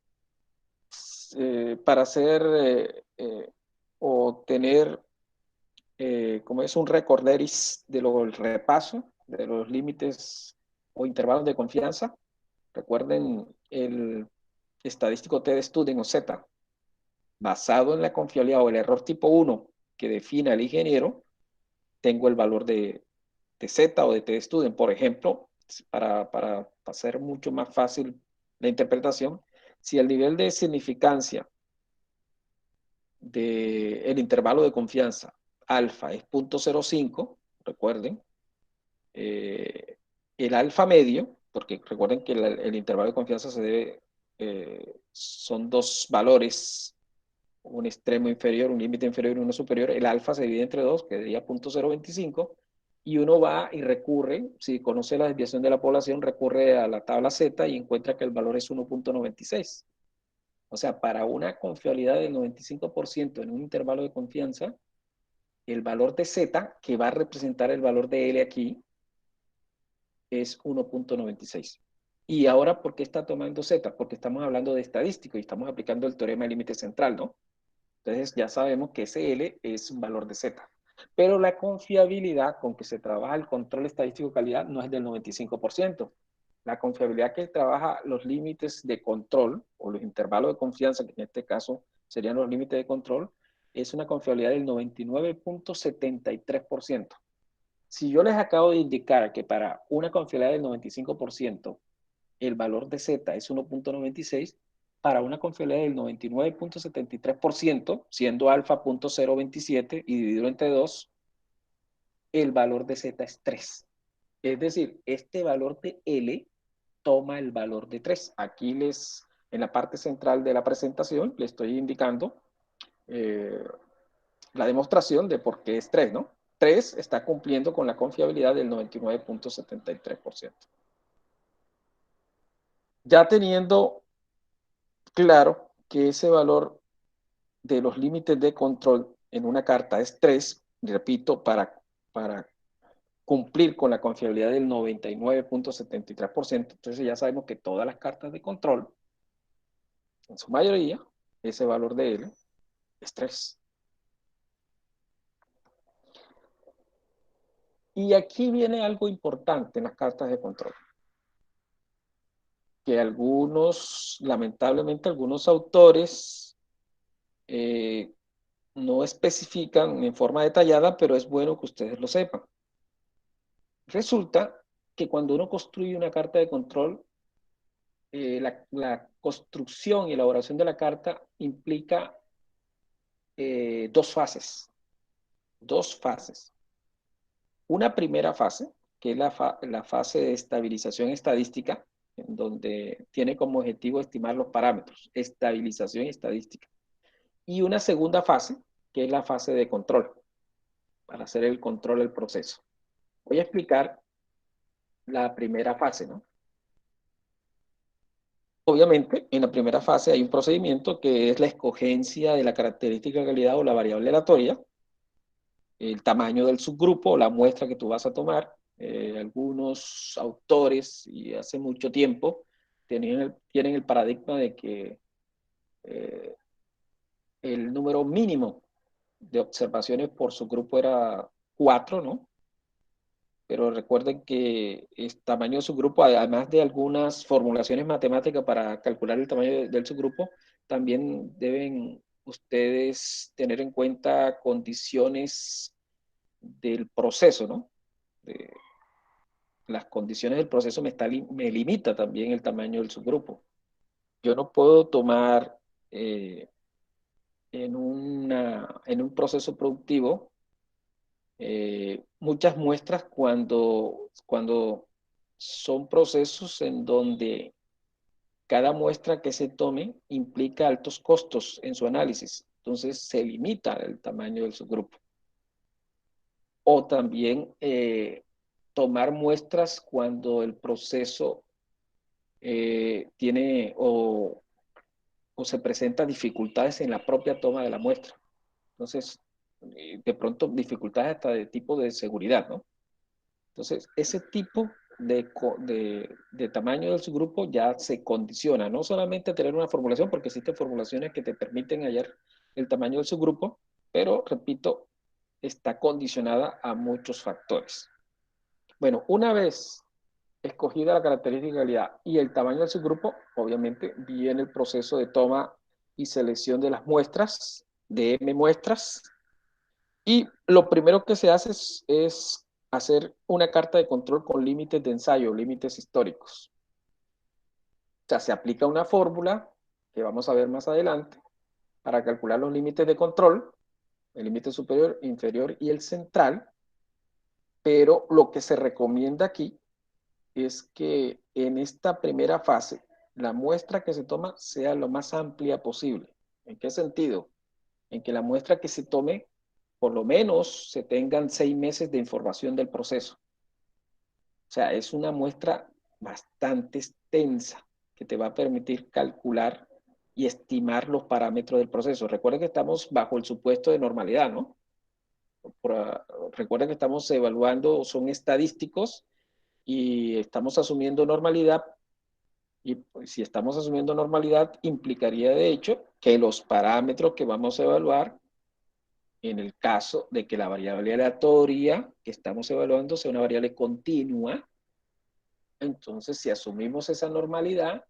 Para hacer o tener, como es un recorderis de lo, el repaso de los límites o intervalos de confianza, recuerden el estadístico T de Student o Z, basado en la confiabilidad o el error tipo 1 que define el ingeniero, tengo el valor de Z o de T de Student. Por ejemplo, para hacer mucho más fácil la interpretación, si el nivel de significancia del intervalo de confianza alfa es 0.05, recuerden, el alfa medio, porque recuerden que el intervalo de confianza se debe, son dos valores, un extremo inferior, un límite inferior y uno superior, el alfa se divide entre dos, que sería 0.025, y uno va y recurre, si conoce la desviación de la población, recurre a la tabla Z y encuentra que el valor es 1.96. O sea, para una confiabilidad del 95% en un intervalo de confianza, el valor de Z, que va a representar el valor de L aquí, es 1.96. Y ahora, ¿por qué está tomando Z? Porque estamos hablando de estadístico y estamos aplicando el teorema del límite central, ¿no? Entonces ya sabemos que ese L es un valor de Z. Pero la confiabilidad con que se trabaja el control estadístico de calidad no es del 95%. La confiabilidad que trabaja los límites de control o los intervalos de confianza, que en este caso serían los límites de control, es una confiabilidad del 99.73%. Si yo les acabo de indicar que para una confiabilidad del 95%, el valor de Z es 1.96, para una confiabilidad del 99.73%, siendo alfa 0.027 y dividido entre 2, el valor de Z es 3. Es decir, este valor de L toma el valor de 3. Aquí en la parte central de la presentación, les estoy indicando eh, la demostración de por qué es 3, ¿no? 3 está cumpliendo con la confiabilidad del 99.73%. Ya teniendo claro que ese valor de los límites de control en una carta es 3, repito, para cumplir con la confiabilidad del 99.73%, entonces ya sabemos que todas las cartas de control, en su mayoría, ese valor de L es 3. Y aquí viene algo importante en las cartas de control, que lamentablemente algunos autores no especifican en forma detallada, pero es bueno que ustedes lo sepan. Resulta que cuando uno construye una carta de control, la construcción y elaboración de la carta implica dos fases. Dos fases. Una primera fase, que es la fase de estabilización estadística, en donde tiene como objetivo estimar los parámetros, estabilización estadística. Y una segunda fase, que es la fase de control, para hacer el control del proceso. Voy a explicar la primera fase, ¿no? Obviamente, en la primera fase hay un procedimiento que es la escogencia de la característica de calidad o la variable aleatoria, el tamaño del subgrupo, la muestra que tú vas a tomar. Algunos autores, y hace mucho tiempo, tienen el paradigma de que eh, el número mínimo de observaciones por subgrupo era 4, ¿no? Pero recuerden que el tamaño de su grupo, además de algunas formulaciones matemáticas para calcular el tamaño del subgrupo, también deben ustedes tener en cuenta condiciones del proceso, ¿no? De, las condiciones del proceso me limita también el tamaño del subgrupo. Yo no puedo tomar eh, en un proceso productivo muchas muestras cuando son procesos en donde cada muestra que se tome implica altos costos en su análisis. Entonces se limita el tamaño del subgrupo. O también tomar muestras cuando el proceso tiene o se presentan dificultades en la propia toma de la muestra. Entonces, de pronto dificultades hasta de tipo de seguridad, ¿no? Entonces, ese tipo de tamaño del subgrupo ya se condiciona, no solamente a tener una formulación, porque existen formulaciones que te permiten hallar el tamaño del subgrupo, pero, repito, está condicionada a muchos factores. Bueno, una vez escogida la característica de calidad y el tamaño del subgrupo, obviamente viene el proceso de toma y selección de las muestras, de M muestras, y lo primero que se hace es hacer una carta de control con límites de ensayo, límites históricos. O sea, se aplica una fórmula que vamos a ver más adelante para calcular los límites de control, el límite superior, inferior y el central, pero lo que se recomienda aquí es que en esta primera fase la muestra que se toma sea lo más amplia posible. ¿En qué sentido? En que la muestra que se tome, por lo menos se tengan 6 meses de información del proceso. O sea, es una muestra bastante extensa que te va a permitir calcular y estimar los parámetros del proceso. Recuerda que estamos bajo el supuesto de normalidad, ¿no? Recuerda que estamos evaluando, son estadísticos y estamos asumiendo normalidad. Y pues, si estamos asumiendo normalidad, implicaría de hecho que los parámetros que vamos a evaluar, en el caso de que la variable aleatoria que estamos evaluando sea una variable continua, entonces si asumimos esa normalidad,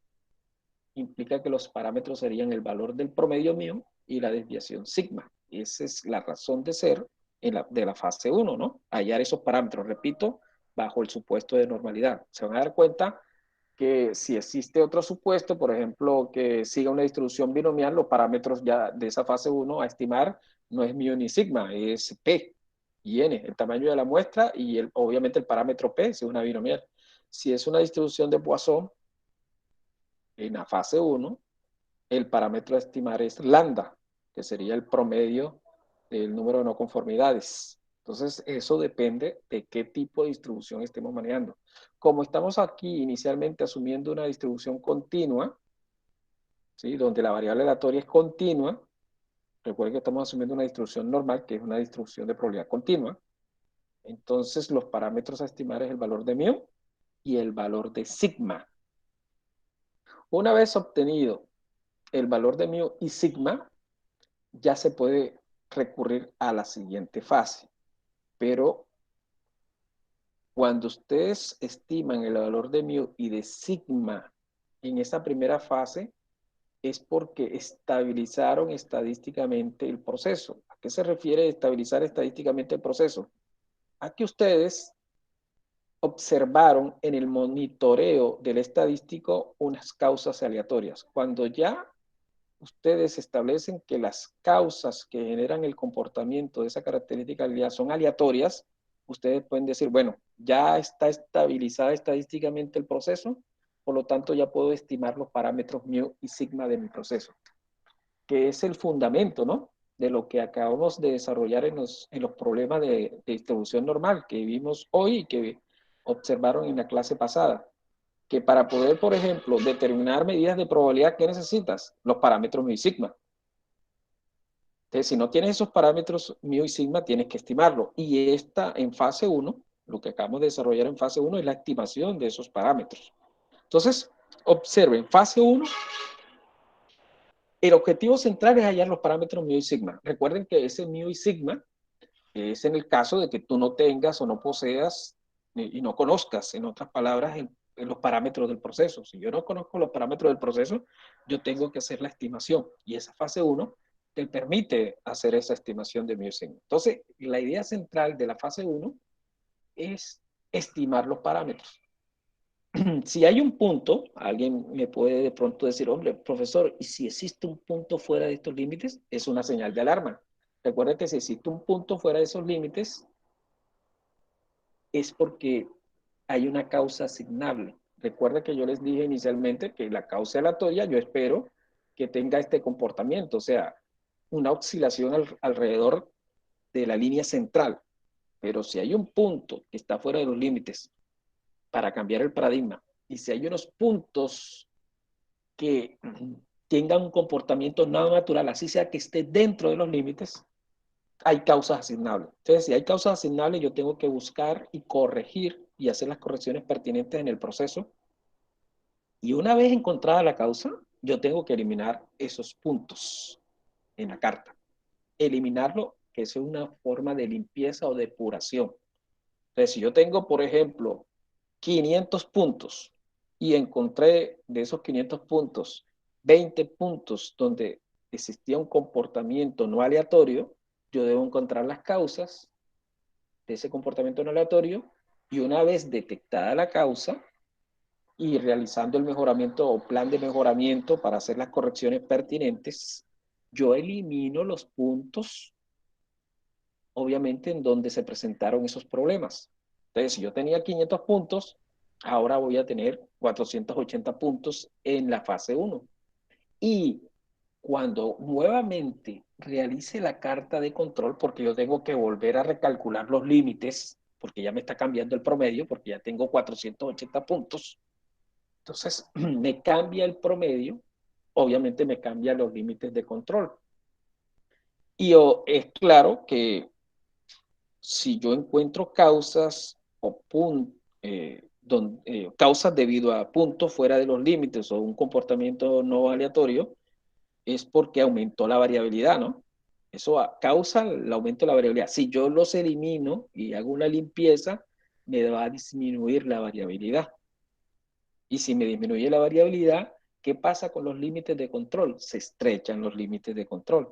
implica que los parámetros serían el valor del promedio mío y la desviación sigma. Esa es la razón de ser de la fase 1, ¿no? Hallar esos parámetros, repito, bajo el supuesto de normalidad. Se van a dar cuenta que si existe otro supuesto, por ejemplo, que siga una distribución binomial, los parámetros ya de esa fase 1 a estimar no es mu ni sigma, es p y n, el tamaño de la muestra y obviamente el parámetro p si es una binomial. Si es una distribución de Poisson, en la fase 1, el parámetro a estimar es lambda, que sería el promedio del número de no conformidades. Entonces, eso depende de qué tipo de distribución estemos manejando. Como estamos aquí inicialmente asumiendo una distribución continua, ¿sí? Donde la variable aleatoria es continua, recuerden que estamos asumiendo una distribución normal, que es una distribución de probabilidad continua. Entonces, los parámetros a estimar es el valor de mu y el valor de sigma. Una vez obtenido el valor de mu y sigma, ya se puede recurrir a la siguiente fase. Pero cuando ustedes estiman el valor de mu y de sigma en esa primera fase, es porque estabilizaron estadísticamente el proceso. ¿A qué se refiere estabilizar estadísticamente el proceso? A que ustedes observaron en el monitoreo del estadístico unas causas aleatorias. Cuando ya ustedes establecen que las causas que generan el comportamiento de esa característica son aleatorias, ustedes pueden decir, bueno, ya está estabilizada estadísticamente el proceso, por lo tanto ya puedo estimar los parámetros mu y sigma de mi proceso, que es el fundamento, ¿no? De lo que acabamos de desarrollar en los problemas de distribución normal que vimos hoy y que observaron en la clase pasada, que para poder, por ejemplo, determinar medidas de probabilidad, ¿qué necesitas? Los parámetros mu y sigma. Entonces, si no tienes esos parámetros mu y sigma, tienes que estimarlo. Y esta en fase 1, lo que acabamos de desarrollar en fase 1 es la estimación de esos parámetros. Entonces, observen, fase 1, el objetivo central es hallar los parámetros mu y sigma. Recuerden que ese mu y sigma es en el caso de que tú no tengas o no poseas y no conozcas, en otras palabras, en los parámetros del proceso. Si yo no conozco los parámetros del proceso, yo tengo que hacer la estimación. Y esa fase 1 te permite hacer esa estimación de mu sigma. Entonces, la idea central de la fase 1 es estimar los parámetros. Si hay un punto, alguien me puede de pronto decir, hombre, profesor, ¿y si existe un punto fuera de estos límites? Es una señal de alarma. Recuerda que si existe un punto fuera de esos límites, es porque hay una causa asignable. Recuerda que yo les dije inicialmente que la causa aleatoria yo espero que tenga este comportamiento, o sea, una oscilación alrededor de la línea central. Pero si hay un punto que está fuera de los límites para cambiar el paradigma, y si hay unos puntos que tengan un comportamiento no natural, así sea que esté dentro de los límites, hay causas asignables. Entonces, si hay causas asignables, yo tengo que buscar y corregir y hacer las correcciones pertinentes en el proceso. Y una vez encontrada la causa, yo tengo que eliminar esos puntos en la carta. Eliminarlo, que es una forma de limpieza o depuración. Entonces, si yo tengo, por ejemplo, 500 puntos y encontré de esos 500 puntos 20 puntos donde existía un comportamiento no aleatorio, yo debo encontrar las causas de ese comportamiento no aleatorio y una vez detectada la causa y realizando el mejoramiento o plan de mejoramiento para hacer las correcciones pertinentes, yo elimino los puntos obviamente, en donde se presentaron esos problemas. Entonces, si yo tenía 500 puntos, ahora voy a tener 480 puntos en la fase 1. Y cuando nuevamente realice la carta de control, porque yo tengo que volver a recalcular los límites, porque ya me está cambiando el promedio, porque ya tengo 480 puntos, entonces me cambia el promedio, obviamente me cambia los límites de control. Y es claro que si yo encuentro causas o causas debido a puntos fuera de los límites o un comportamiento no aleatorio, es porque aumentó la variabilidad, ¿no? Eso causa el aumento de la variabilidad. Si yo los elimino y hago una limpieza, me va a disminuir la variabilidad. Y si me disminuye la variabilidad, ¿qué pasa con los límites de control? Se estrechan los límites de control.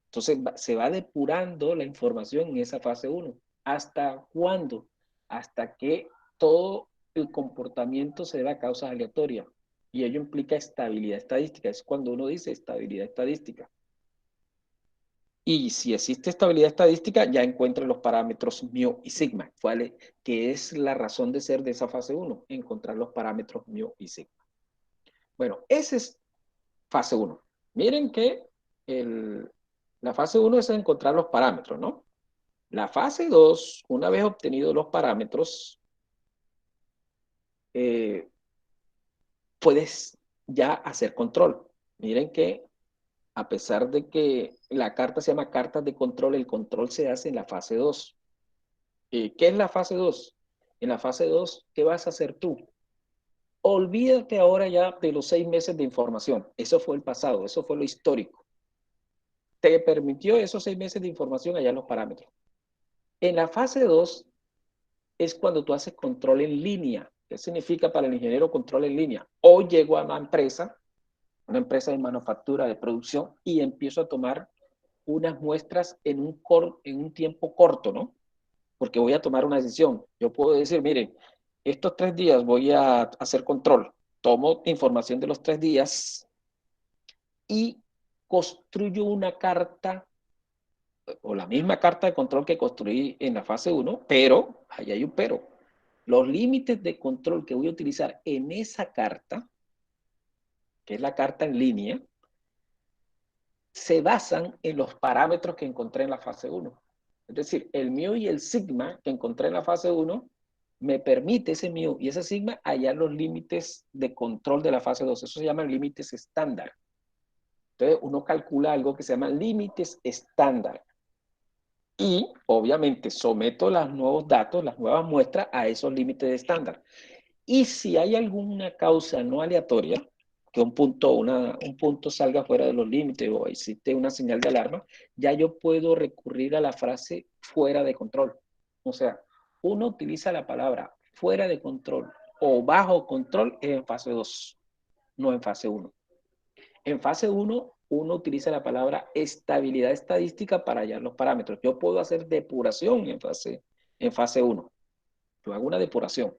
Entonces se va depurando la información en esa fase 1. ¿Hasta cuándo? Hasta que todo el comportamiento se da a causas aleatorias. Y ello implica estabilidad estadística. Es cuando uno dice estabilidad estadística. Y si existe estabilidad estadística, ya encuentra los parámetros mu y sigma, ¿vale? Que es la razón de ser de esa fase 1, encontrar los parámetros mu y sigma. Bueno, esa es fase 1. Miren que la fase 1 es encontrar los parámetros, ¿no? La fase 2, una vez obtenidos los parámetros, puedes ya hacer control. Miren que a pesar de que la carta se llama cartas de control, el control se hace en la fase 2. ¿Qué es la fase 2? En la fase 2, ¿qué vas a hacer tú? Olvídate ahora ya de los 6 meses de información. Eso fue el pasado, eso fue lo histórico. Te permitió esos 6 meses de información allá en los parámetros. En la fase 2 es cuando tú haces control en línea. ¿Qué significa para el ingeniero control en línea? Hoy llego a una empresa de manufactura, de producción, y empiezo a tomar unas muestras en un tiempo corto, ¿no? Porque voy a tomar una decisión. Yo puedo decir, miren, estos 3 días voy a hacer control. Tomo información de los 3 días y construyo una carta o la misma carta de control que construí en la fase 1, pero, ahí hay un pero. Los límites de control que voy a utilizar en esa carta, que es la carta en línea, se basan en los parámetros que encontré en la fase 1. Es decir, el mu y el sigma que encontré en la fase 1 me permite ese mu y ese sigma hallar los límites de control de la fase 2. Eso se llama límites estándar. Entonces, uno calcula algo que se llama límites estándar. Y, obviamente, someto los nuevos datos, las nuevas muestras a esos límites de estándar. Y si hay alguna causa no aleatoria, que un punto salga fuera de los límites o existe una señal de alarma, ya yo puedo recurrir a la frase fuera de control. O sea, uno utiliza la palabra fuera de control o bajo control en fase 2, no en fase 1. En fase 1, uno utiliza la palabra estabilidad estadística para hallar los parámetros. Yo puedo hacer depuración en fase 1. Yo hago una depuración.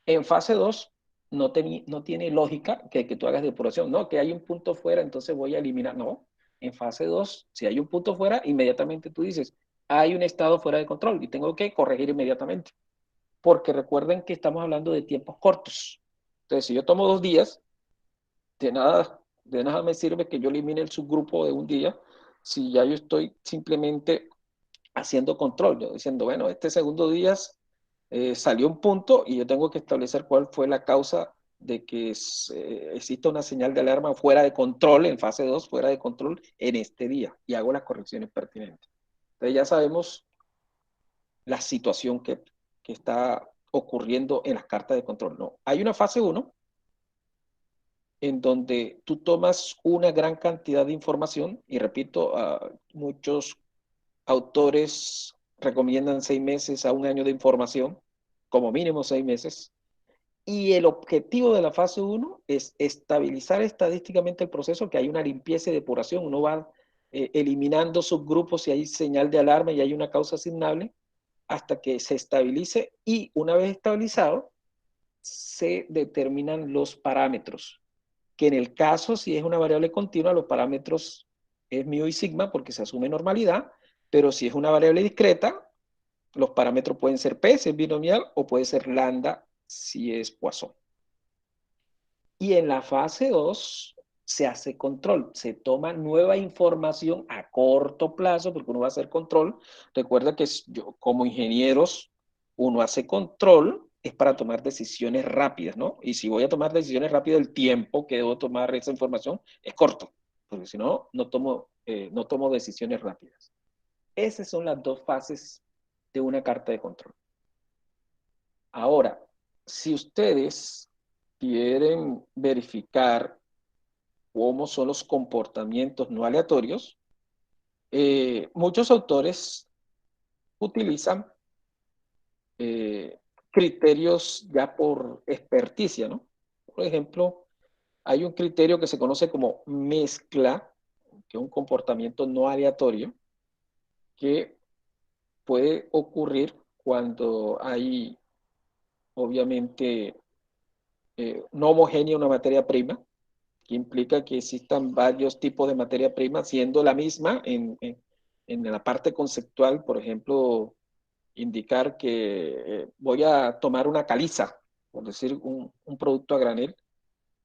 En fase 2 no tiene lógica que tú hagas depuración. No, que hay un punto fuera, entonces voy a eliminar. No, en fase 2, si hay un punto fuera, inmediatamente tú dices, hay un estado fuera de control y tengo que corregir inmediatamente. Porque recuerden que estamos hablando de tiempos cortos. Entonces, si yo tomo 2 días, de nada me sirve que yo elimine el subgrupo de un día si ya yo estoy simplemente haciendo control, yo diciendo, bueno, este segundo día salió un punto y yo tengo que establecer cuál fue la causa de que exista una señal de alarma fuera de control, en fase 2 fuera de control, en este día, y hago las correcciones pertinentes. Entonces ya sabemos la situación que está ocurriendo en las cartas de control. No, hay una fase 1 en donde tú tomas una gran cantidad de información, y repito, muchos autores recomiendan 6 meses a un año de información, como mínimo 6 meses, y el objetivo de la fase 1 es estabilizar estadísticamente el proceso, que hay una limpieza y depuración, uno va eliminando subgrupos si hay señal de alarma y hay una causa asignable, hasta que se estabilice, y una vez estabilizado, se determinan los parámetros, que en el caso, si es una variable continua, los parámetros es mu y sigma porque se asume normalidad, Pero si es una variable discreta, los parámetros pueden ser P si es binomial o puede ser lambda si es Poisson. Y en la fase 2 se hace control, se toma nueva información a corto plazo, porque uno va a hacer control. Recuerda que yo, como ingenieros, uno hace control es para tomar decisiones rápidas, ¿no? Y si voy a tomar decisiones rápidas, el tiempo que debo tomar esa información es corto, porque si no, no tomo decisiones rápidas. Esas son las dos fases de una carta de control. Ahora, si ustedes quieren verificar cómo son los comportamientos no aleatorios, muchos autores utilizan eh, criterios ya por experticia, ¿no? Por ejemplo, hay un criterio que se conoce como mezcla, que es un comportamiento no aleatorio, que puede ocurrir cuando hay, obviamente, no homogénea una materia prima, que implica que existan varios tipos de materia prima, siendo la misma en la parte conceptual, por ejemplo, indicar que voy a tomar una caliza, por decir un producto a granel,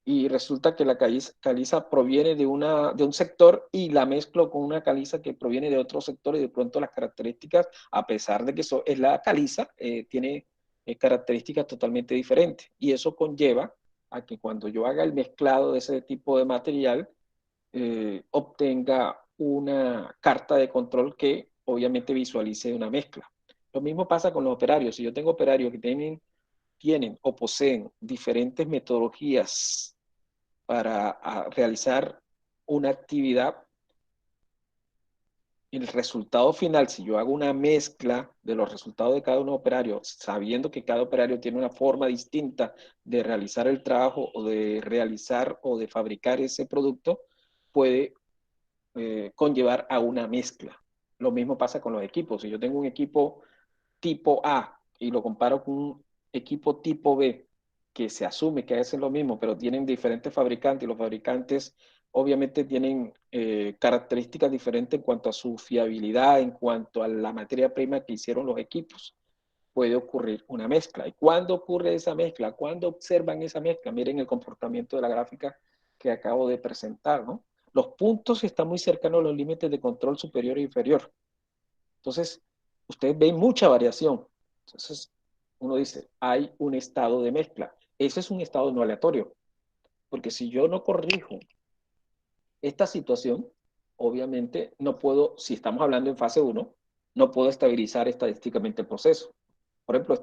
y resulta que la caliza proviene de un sector y la mezclo con una caliza que proviene de otro sector y de pronto las características, a pesar de que es la caliza, tiene características totalmente diferentes. Y eso conlleva a que cuando yo haga el mezclado de ese tipo de material, obtenga una carta de control que obviamente visualice una mezcla. Lo mismo pasa con los operarios. Si yo tengo operarios que tienen o poseen diferentes metodologías para realizar una actividad, el resultado final, si yo hago una mezcla de los resultados de cada uno operario, sabiendo que cada operario tiene una forma distinta de realizar el trabajo o de realizar o de fabricar ese producto, puede conllevar a una mezcla. Lo mismo pasa con los equipos. Si yo tengo un equipo tipo A y lo comparo con un equipo tipo B, que se asume que hacen lo mismo, pero tienen diferentes fabricantes y los fabricantes obviamente tienen características diferentes en cuanto a su fiabilidad, en cuanto a la materia prima que hicieron los equipos. Puede ocurrir una mezcla. ¿Y cuándo ocurre esa mezcla? ¿Cuándo observan esa mezcla? Miren el comportamiento de la gráfica que acabo de presentar, ¿no? Los puntos están muy cercanos a los límites de control superior e inferior. Entonces, ustedes ven mucha variación. Entonces, uno dice, hay un estado de mezcla. Ese es un estado no aleatorio, porque si yo no corrijo esta situación, obviamente no puedo, si estamos hablando en fase uno, no puedo estabilizar estadísticamente el proceso. Por ejemplo,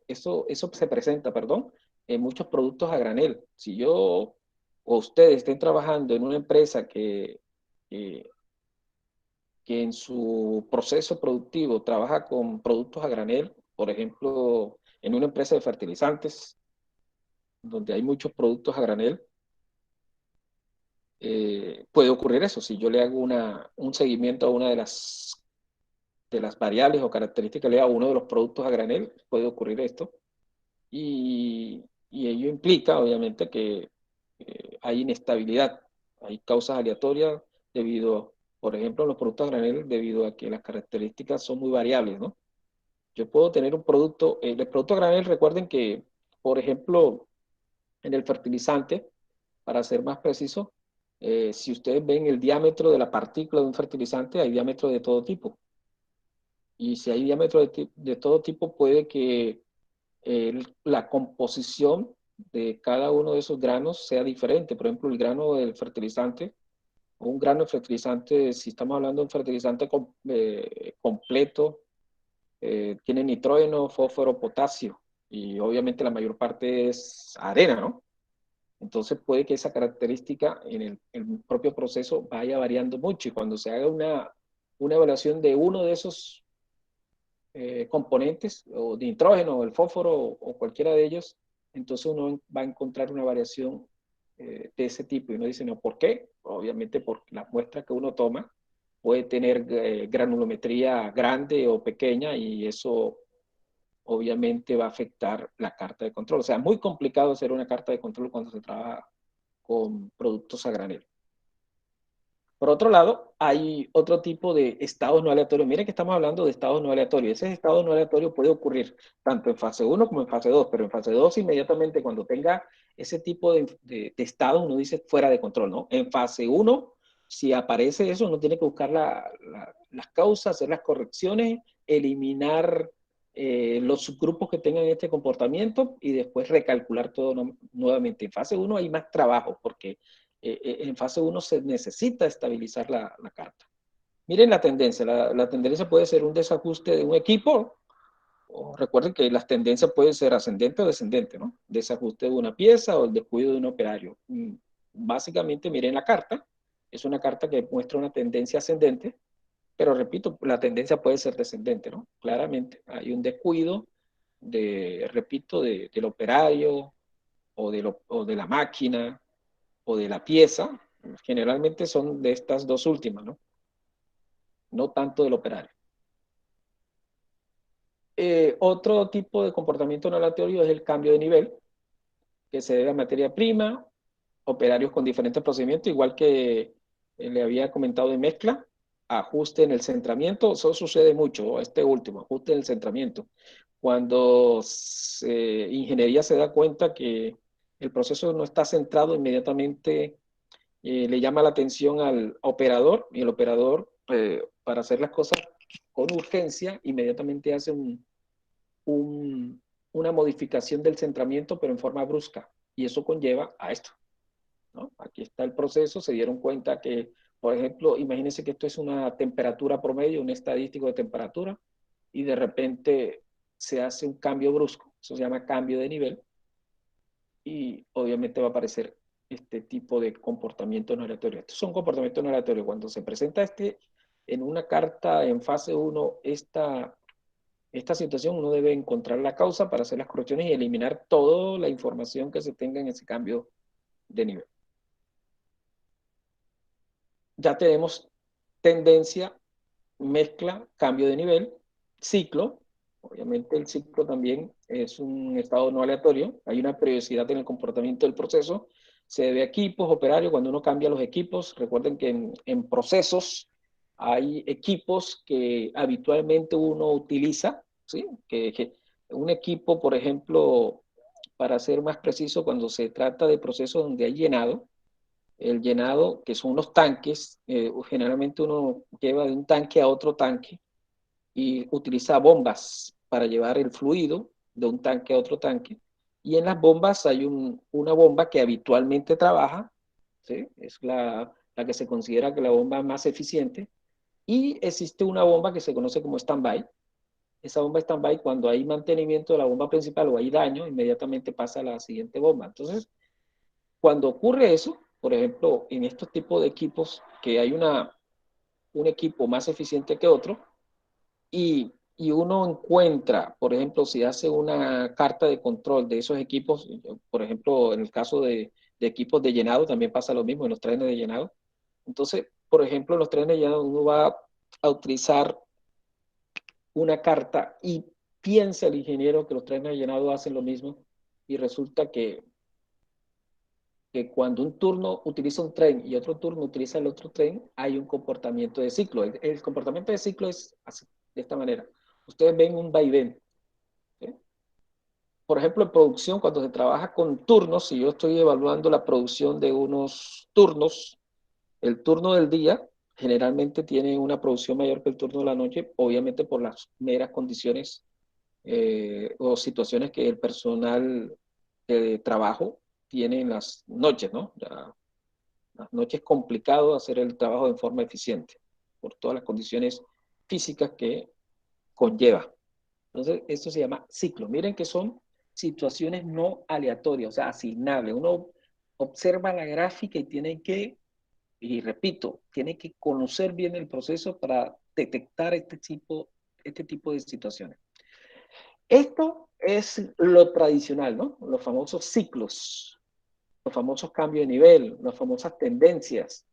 eso se presenta, perdón, en muchos productos a granel. Si yo o ustedes estén trabajando en una empresa que que en su proceso productivo trabaja con productos a granel, por ejemplo, en una empresa de fertilizantes, donde hay muchos productos a granel, puede ocurrir eso. Si yo le hago un seguimiento a una de las variables o características, le hago a uno de los productos a granel, puede ocurrir esto. Y ello implica, obviamente, que hay inestabilidad, hay causas aleatorias debido, por ejemplo, en los productos a granel, debido a que las características son muy variables, ¿no? Yo puedo tener un producto, el producto a granel, recuerden que, por ejemplo, en el fertilizante, para ser más preciso, si ustedes ven el diámetro de la partícula de un fertilizante, hay diámetro de todo tipo. Y si hay diámetro de todo tipo, puede que la composición de cada uno de esos granos sea diferente. Por ejemplo, el grano del fertilizante, o un grano de fertilizante, si estamos hablando de un fertilizante completo, tiene nitrógeno, fósforo, potasio, y obviamente la mayor parte es arena, ¿no? Entonces puede que esa característica en el propio proceso vaya variando mucho y cuando se haga una evaluación de uno de esos componentes, o de nitrógeno, o el fósforo, o cualquiera de ellos, entonces uno va a encontrar una variación de ese tipo. Y uno dice, no, ¿por qué? Obviamente porque la muestra que uno toma puede tener granulometría grande o pequeña y eso obviamente va a afectar la carta de control. O sea, muy complicado hacer una carta de control cuando se trabaja con productos a granel. Por otro lado, hay otro tipo de estados no aleatorios. Miren que estamos hablando de estados no aleatorios. Ese estado no aleatorio puede ocurrir tanto en fase uno como en fase 2, pero en fase 2 inmediatamente cuando tenga ese tipo de estado, uno dice fuera de control, ¿no? En fase uno, si aparece eso, uno tiene que buscar las causas, hacer las correcciones, eliminar los subgrupos que tengan este comportamiento y después recalcular todo nuevamente. En fase uno hay más trabajo porque en fase uno se necesita estabilizar la carta. Miren la tendencia. La tendencia puede ser un desajuste de un equipo. O recuerden que las tendencias pueden ser ascendente o descendente, ¿no? Desajuste de una pieza o el descuido de un operario. Básicamente, miren la carta. Es una carta que muestra una tendencia ascendente, pero repito, la tendencia puede ser descendente, ¿no? Claramente hay un descuido repito, del operario o de la máquina o de la pieza, generalmente son de estas dos últimas, ¿no? No tanto del operario. Otro tipo de comportamiento no aleatorio es el cambio de nivel, que se debe a materia prima, operarios con diferentes procedimientos, igual que le había comentado de mezcla, ajuste en el centramiento, eso sucede mucho, este último, ajuste en el centramiento. Cuando ingeniería se da cuenta que el proceso no está centrado, inmediatamente le llama la atención al operador y el operador, para hacer las cosas con urgencia, inmediatamente hace una modificación del centramiento, pero en forma brusca. Y eso conlleva a esto, ¿no? Aquí está el proceso, se dieron cuenta que, por ejemplo, imagínense que esto es una temperatura promedio, un estadístico de temperatura, y de repente se hace un cambio brusco, eso se llama cambio de nivel, y obviamente va a aparecer este tipo de comportamiento no aleatorio. Estos son comportamientos no aleatorios. Cuando se presenta en una carta en fase uno esta situación, uno debe encontrar la causa para hacer las correcciones y eliminar toda la información que se tenga en ese cambio de nivel. Ya tenemos tendencia, mezcla, cambio de nivel, ciclo. Obviamente el ciclo también es un estado no aleatorio. Hay una periodicidad en el comportamiento del proceso. Se debe a equipos, operarios. Cuando uno cambia los equipos, recuerden que en procesos hay equipos que habitualmente uno utiliza, ¿sí? Que un equipo, por ejemplo, para ser más preciso, cuando se trata de procesos donde hay llenado, el llenado, que son unos tanques, generalmente uno lleva de un tanque a otro tanque y utiliza bombas para llevar el fluido de un tanque a otro tanque. Y en las bombas hay una bomba que habitualmente trabaja, ¿sí? Es la que se considera que la bomba más eficiente. Y existe una bomba que se conoce como stand-by. Esa bomba stand-by, cuando hay mantenimiento de la bomba principal o hay daño, inmediatamente pasa a la siguiente bomba. Entonces, cuando ocurre eso, por ejemplo, en estos tipos de equipos, que hay un equipo más eficiente que otro, y uno encuentra, por ejemplo, si hace una carta de control de esos equipos, por ejemplo, en el caso de equipos de llenado, también pasa lo mismo en los trenes de llenado. Entonces, por ejemplo, en los trenes de llenado uno va a utilizar una carta y piensa el ingeniero que los trenes de llenado hacen lo mismo y resulta que cuando un turno utiliza un tren y otro turno utiliza el otro tren, hay un comportamiento de ciclo. El comportamiento de ciclo es así, de esta manera. Ustedes ven un vaivén. ¿Sí? Por ejemplo, en producción, cuando se trabaja con turnos, si yo estoy evaluando la producción de unos turnos, el turno del día generalmente tiene una producción mayor que el turno de la noche, obviamente por las meras condiciones o situaciones que el personal de trabajo tiene en las noches, ¿no? Las noches es complicado hacer el trabajo de forma eficiente por todas las condiciones físicas que conlleva. Entonces, esto se llama ciclo. Miren que son situaciones no aleatorias, o sea, asignables. Uno observa la gráfica y tiene que, y repito, tiene que conocer bien el proceso para detectar este tipo de situaciones. Esto es lo tradicional, ¿no? Los famosos ciclos, los famosos cambios de nivel, las famosas tendencias.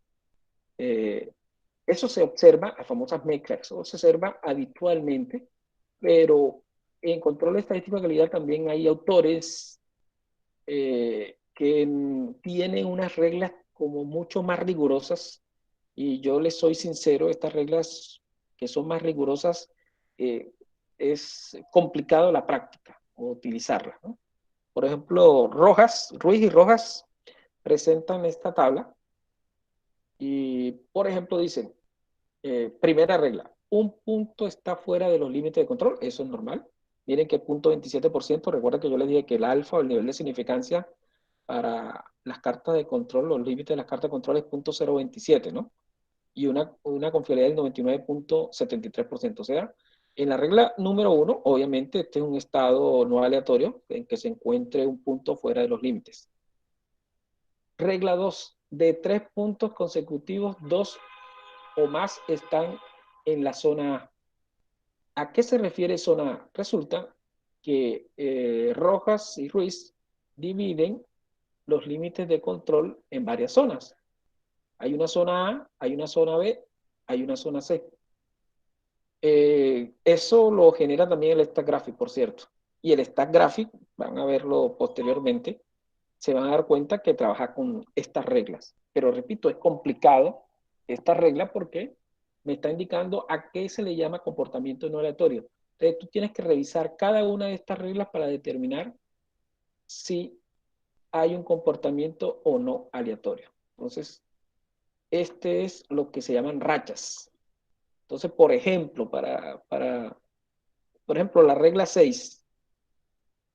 Eh, Eso se observa, las famosas mezclas, eso se observa habitualmente, pero en control estadístico de calidad también hay autores que tienen unas reglas como mucho más rigurosas Y yo les soy sincero, estas reglas que son más rigurosas, es complicado la práctica o utilizarlas, ¿no? Por ejemplo, Ruiz y Rojas presentan esta tabla y, por ejemplo, dicen, primera regla, un punto está fuera de los límites de control, eso es normal. Miren que punto 27%, recuerda que yo les dije que el alfa o el nivel de significancia para las cartas de control, los límites de las cartas de control es punto 0.27, ¿no? Y una confiabilidad del 99.73%. O sea, en la regla número 1, obviamente, este es un estado no aleatorio en que se encuentre un punto fuera de los límites. Regla 2, de 3 puntos consecutivos, 2 o más están en la zona A. ¿A qué se refiere zona A? Resulta que Rojas y Ruiz dividen los límites de control en varias zonas. Hay una zona A, hay una zona B, hay una zona C. Eso lo genera también el Stack Graphic, por cierto. Y el Stack Graphic, van a verlo posteriormente, se van a dar cuenta que trabaja con estas reglas. Pero repito, es complicado esta regla porque me está indicando a qué se le llama comportamiento no aleatorio. Entonces tú tienes que revisar cada una de estas reglas para determinar si hay un comportamiento o no aleatorio. Entonces, este es lo que se llaman rachas. Entonces, por ejemplo, la regla 6,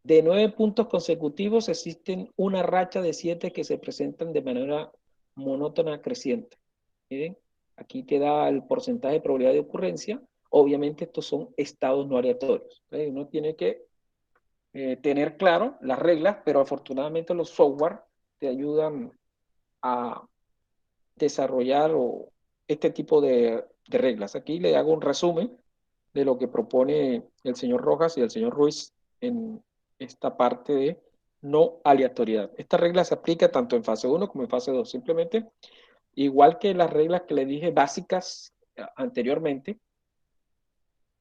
de 9 puntos consecutivos existen una racha de 7 que se presentan de manera monótona creciente. Miren, aquí te da el porcentaje de probabilidad de ocurrencia. Obviamente estos son estados no aleatorios. ¿Okay? Uno tiene que tener claro las reglas, pero afortunadamente los software te ayudan a desarrollar este tipo de reglas. Aquí le hago un resumen de lo que propone el señor Rojas y el señor Ruiz en esta parte de no aleatoriedad. Esta regla se aplica tanto en fase 1 como en fase 2. Simplemente, igual que las reglas que le dije básicas anteriormente,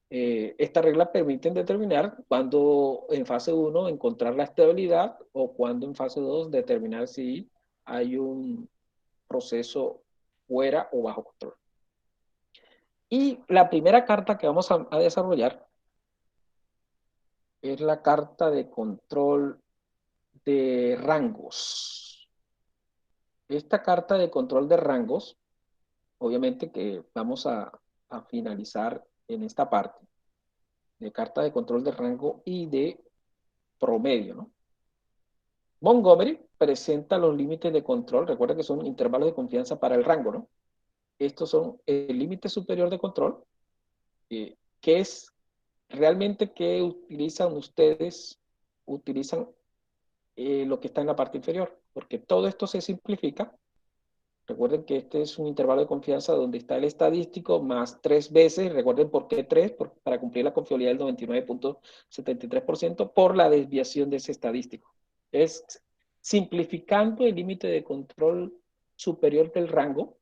estas reglas permiten determinar cuándo en fase 1 encontrar la estabilidad o cuándo en fase 2 determinar si hay un proceso fuera o bajo control. Y la primera carta que vamos a desarrollar es la carta de control de rangos. Esta carta de control de rangos, obviamente que vamos a finalizar en esta parte de carta de control de rango y de promedio, ¿no? Montgomery presenta los límites de control, recuerda que son intervalos de confianza para el rango, ¿no? Estos son el límite superior de control, que es realmente que utilizan ustedes, utilizan lo que está en la parte inferior, porque todo esto se simplifica. Recuerden que este es un intervalo de confianza donde está el estadístico más 3 veces, recuerden por qué 3, para cumplir la confiabilidad del 99.73% por la desviación de ese estadístico. Es simplificando el límite de control superior del rango.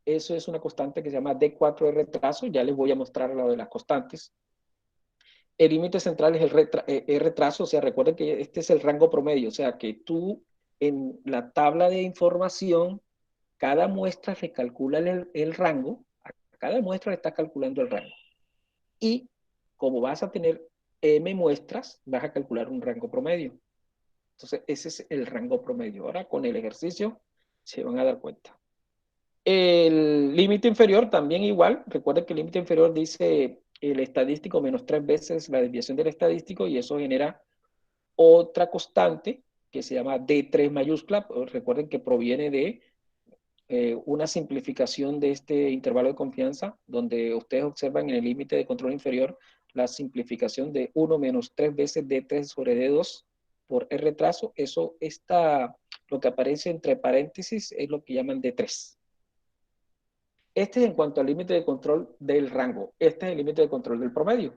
Eso es una constante que se llama D4R trazo, ya les voy a mostrar lo de las constantes. El límite central es el retraso, o sea, recuerden que este es el rango promedio, o sea, que tú en la tabla de información, cada muestra se calcula el rango, a cada muestra le está calculando el rango. Y como vas a tener m muestras, vas a calcular un rango promedio. Entonces, ese es el rango promedio. Ahora, con el ejercicio, se van a dar cuenta. El límite inferior también igual. Recuerden que el límite inferior dice el estadístico menos 3 veces la desviación del estadístico y eso genera otra constante que se llama D3 mayúscula. Recuerden que proviene de una simplificación de este intervalo de confianza, donde ustedes observan en el límite de control inferior la simplificación de 1 menos 3 veces D3 sobre D2 por R trazo. Eso está, lo que aparece entre paréntesis es lo que llaman D3. Este es en cuanto al límite de control del rango. Este es el límite de control del promedio.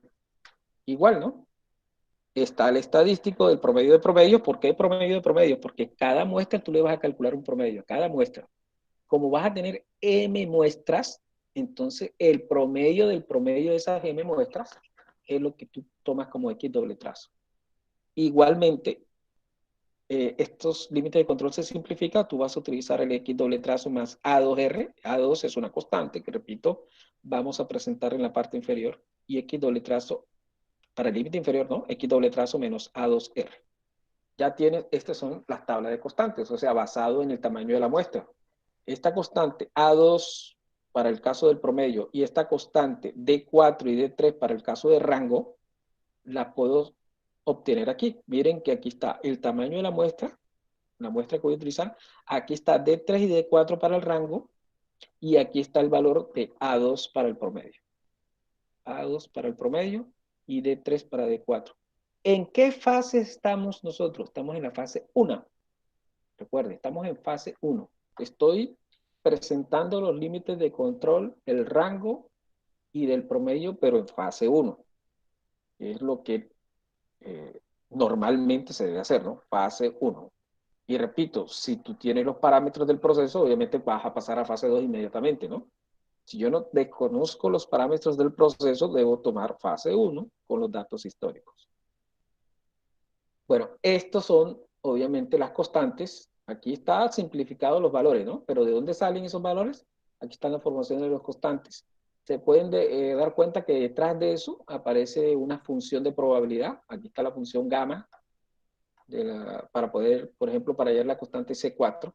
Igual, ¿no? Está el estadístico del promedio de promedio. ¿Por qué promedio de promedio? Porque cada muestra tú le vas a calcular un promedio, cada muestra. Como vas a tener M muestras, entonces el promedio del promedio de esas M muestras es lo que tú tomas como X doble trazo. Igualmente, estos límites de control se simplifican, tú vas a utilizar el X doble trazo más A2R. A2 es una constante que, repito, vamos a presentar en la parte inferior, y X doble trazo, para el límite inferior, ¿no? X doble trazo menos A2R. Ya tienes, estas son las tablas de constantes, o sea, basado en el tamaño de la muestra. Esta constante A2 para el caso del promedio y esta constante D4 y D3 para el caso de rango, la puedo obtener aquí. Miren que aquí está el tamaño de la muestra que voy a utilizar. Aquí está D3 y D4 para el rango, y aquí está el valor de A2 para el promedio. A2 para el promedio y D3 para D4. ¿En qué fase estamos nosotros? Estamos en la fase 1. Recuerden, estamos en fase 1. Estoy presentando los límites de control, el rango y del promedio, pero en fase 1. Es lo que normalmente se debe hacer, ¿no? Fase 1. Y repito, si tú tienes los parámetros del proceso, obviamente vas a pasar a fase 2 inmediatamente, ¿no? Si yo no desconozco los parámetros del proceso, debo tomar fase 1 con los datos históricos. Bueno, estos son obviamente las constantes. Aquí está simplificado los valores, ¿no? Pero ¿de dónde salen esos valores? Aquí están las formaciones de los constantes. Se pueden dar cuenta que detrás de eso aparece una función de probabilidad. Aquí está la función gamma para poder, por ejemplo, para hallar la constante C4.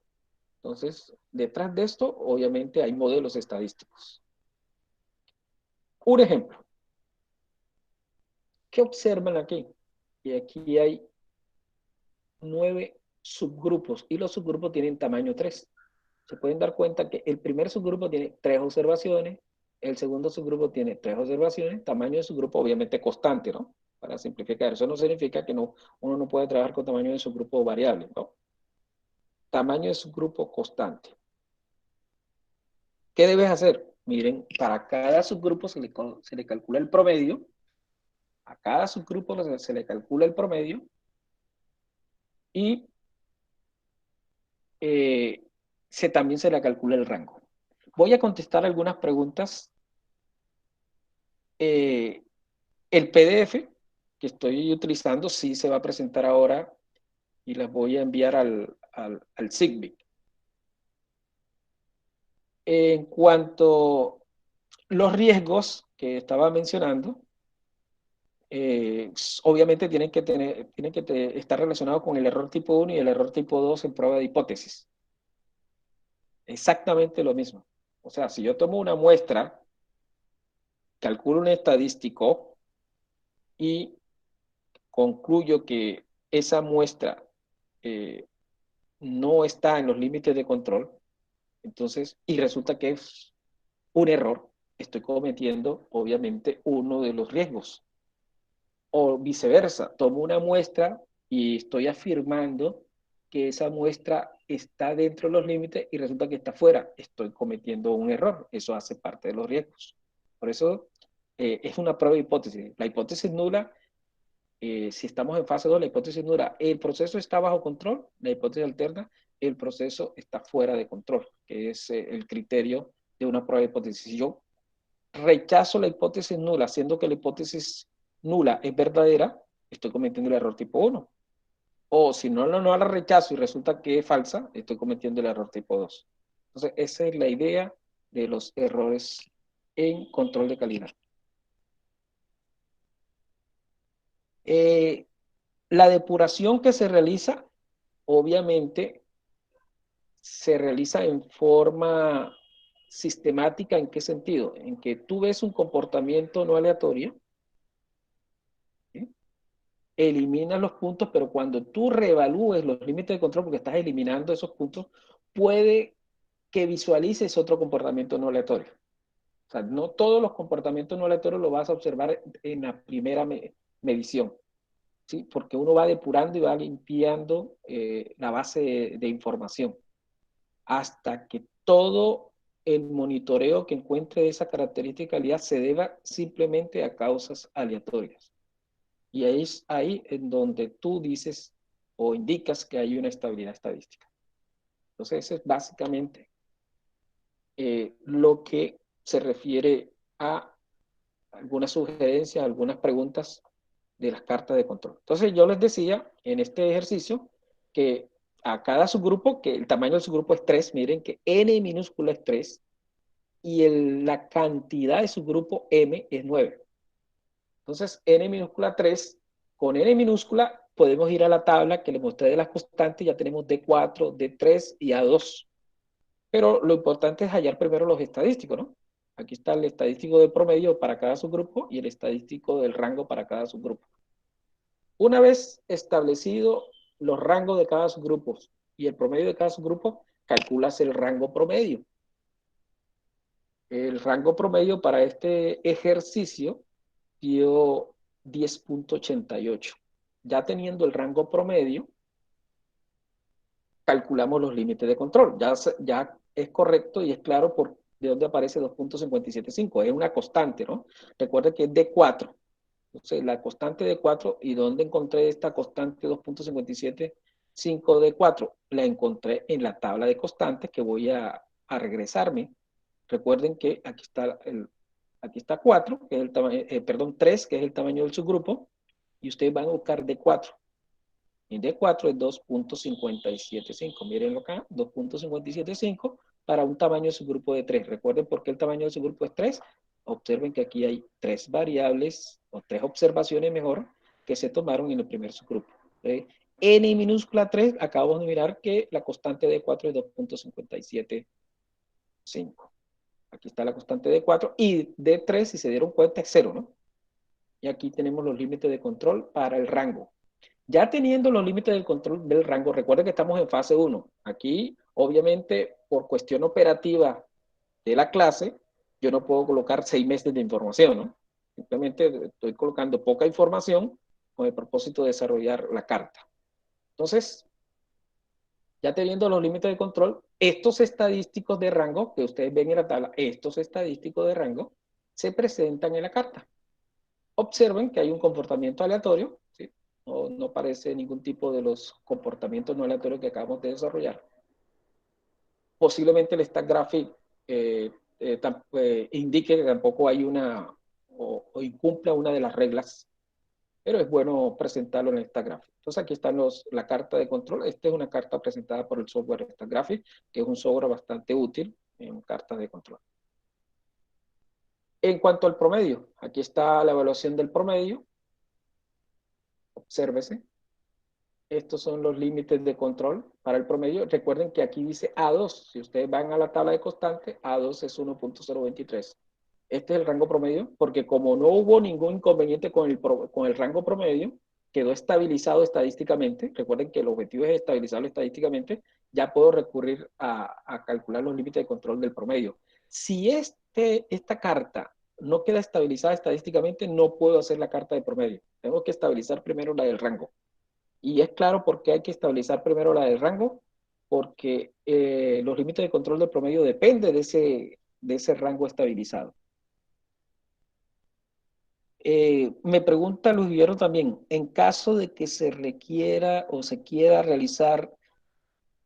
Entonces, detrás de esto, obviamente, hay modelos estadísticos. Un ejemplo. ¿Qué observan aquí? Y aquí hay 9 subgrupos y los subgrupos tienen tamaño 3. Se pueden dar cuenta que el primer subgrupo tiene 3 observaciones, el segundo subgrupo tiene 3 observaciones, tamaño de subgrupo obviamente constante, ¿no? Para simplificar, eso no significa que no, uno no puede trabajar con tamaño de subgrupo variable, ¿no? Tamaño de subgrupo constante. ¿Qué debes hacer? Miren, para cada subgrupo se le calcula el promedio, a cada subgrupo se le calcula el promedio, y también se le calcula el rango. Voy a contestar algunas preguntas. El PDF que estoy utilizando sí se va a presentar ahora y las voy a enviar al SIGBIT. En cuanto a los riesgos que estaba mencionando, obviamente tienen que estar relacionados con el error tipo 1 y el error tipo 2 en prueba de hipótesis. Exactamente lo mismo. O sea, si yo tomo una muestra, calculo un estadístico y concluyo que esa muestra no está en los límites de control, entonces, y resulta que es un error, estoy cometiendo obviamente uno de los riesgos. O viceversa, tomo una muestra y estoy afirmando que esa muestra está dentro de los límites y resulta que está fuera, estoy cometiendo un error. Eso hace parte de los riesgos. Por eso es una prueba de hipótesis. La hipótesis nula, si estamos en fase 2, la hipótesis nula, el proceso está bajo control. La hipótesis alterna, el proceso está fuera de control, que es el criterio de una prueba de hipótesis. Si yo rechazo la hipótesis nula, siendo que la hipótesis nula es verdadera, estoy cometiendo el error tipo 1. O si no la rechazo y resulta que es falsa, estoy cometiendo el error tipo 2. Entonces, esa es la idea de los errores en control de calidad. Eh, la depuración que se realiza, obviamente, se realiza en forma sistemática. ¿En qué sentido? En que tú ves un comportamiento no aleatorio, ¿sí? Eliminas los puntos, pero cuando tú reevalúes los límites de control, porque estás eliminando esos puntos, puede que visualices otro comportamiento no aleatorio. O sea, no todos los comportamientos no aleatorios lo vas a observar en la primera medición, ¿sí? Porque uno va depurando y va limpiando la base de información hasta que todo el monitoreo que encuentre esa característica de calidad se deba simplemente a causas aleatorias. Y ahí es ahí en donde tú dices o indicas que hay una estabilidad estadística. Entonces, eso es básicamente lo que se refiere a algunas sugerencias, algunas preguntas de las cartas de control. Entonces, yo les decía en este ejercicio que a cada subgrupo, que el tamaño del subgrupo es 3, miren que n minúscula es 3, y la cantidad de subgrupo m es 9. Entonces, n minúscula 3, con n minúscula podemos ir a la tabla que les mostré de las constantes, ya tenemos D4, D3 y A2. Pero lo importante es hallar primero los estadísticos, ¿no? Aquí está el estadístico del promedio para cada subgrupo y el estadístico del rango para cada subgrupo. Una vez establecido los rangos de cada subgrupo y el promedio de cada subgrupo, calculas el rango promedio. El rango promedio para este ejercicio dio 10.88. Ya teniendo el rango promedio, calculamos los límites de control. Ya es correcto y es claro por de dónde aparece 2.575. Es una constante, ¿no? Recuerden que es de 4. Entonces, la constante de 4, ¿y dónde encontré esta constante 2.575 de 4? La encontré en la tabla de constantes que voy a regresarme. Recuerden que aquí está 4, que es el tamaño, perdón, 3, que es el tamaño del subgrupo, y ustedes van a buscar D4. Y D4 es 2.575. Mírenlo acá, 2.575 para un tamaño de subgrupo de 3. Recuerden por qué el tamaño de subgrupo es 3. Observen que aquí hay 3 variables, o 3 observaciones mejor, que se tomaron en el primer subgrupo. N minúscula 3, acabamos de mirar que la constante de 4 es 2.575. Aquí está la constante de 4 y de 3, si se dieron cuenta, es 0, ¿no? Y aquí tenemos los límites de control para el rango. Ya teniendo los límites del control del rango, recuerden que estamos en fase 1. Aquí, obviamente, por cuestión operativa de la clase, yo no puedo colocar 6 meses de información, ¿no? Simplemente estoy colocando poca información con el propósito de desarrollar la carta. Entonces, ya teniendo los límites de control, estos estadísticos de rango que ustedes ven en la tabla, estos estadísticos de rango se presentan en la carta. Observen que hay un comportamiento aleatorio, ¿sí? No parece ningún tipo de los comportamientos no aleatorios que acabamos de desarrollar. Posiblemente el stack graphic indique que tampoco hay una o incumpla una de las reglas, pero es bueno presentarlo en el stack graphic. Entonces aquí están la carta de control. Esta es una carta presentada por el software stack graphic, que es un software bastante útil en cartas de control. En cuanto al promedio, aquí está la evaluación del promedio. Obsérvese. Estos son los límites de control para el promedio. Recuerden que aquí dice A2. Si ustedes van a la tabla de constante, A2 es 1.023. Este es el rango promedio, porque como no hubo ningún inconveniente con el rango promedio, quedó estabilizado estadísticamente. Recuerden que el objetivo es estabilizarlo estadísticamente. Ya puedo recurrir a calcular los límites de control del promedio. Si esta carta no queda estabilizada estadísticamente, no puedo hacer la carta de promedio. Tengo que estabilizar primero la del rango. Y es claro por qué hay que estabilizar primero la del rango, porque los límites de control del promedio dependen de ese rango estabilizado. Me pregunta Luis Guillermo también, en caso de que se requiera o se quiera realizar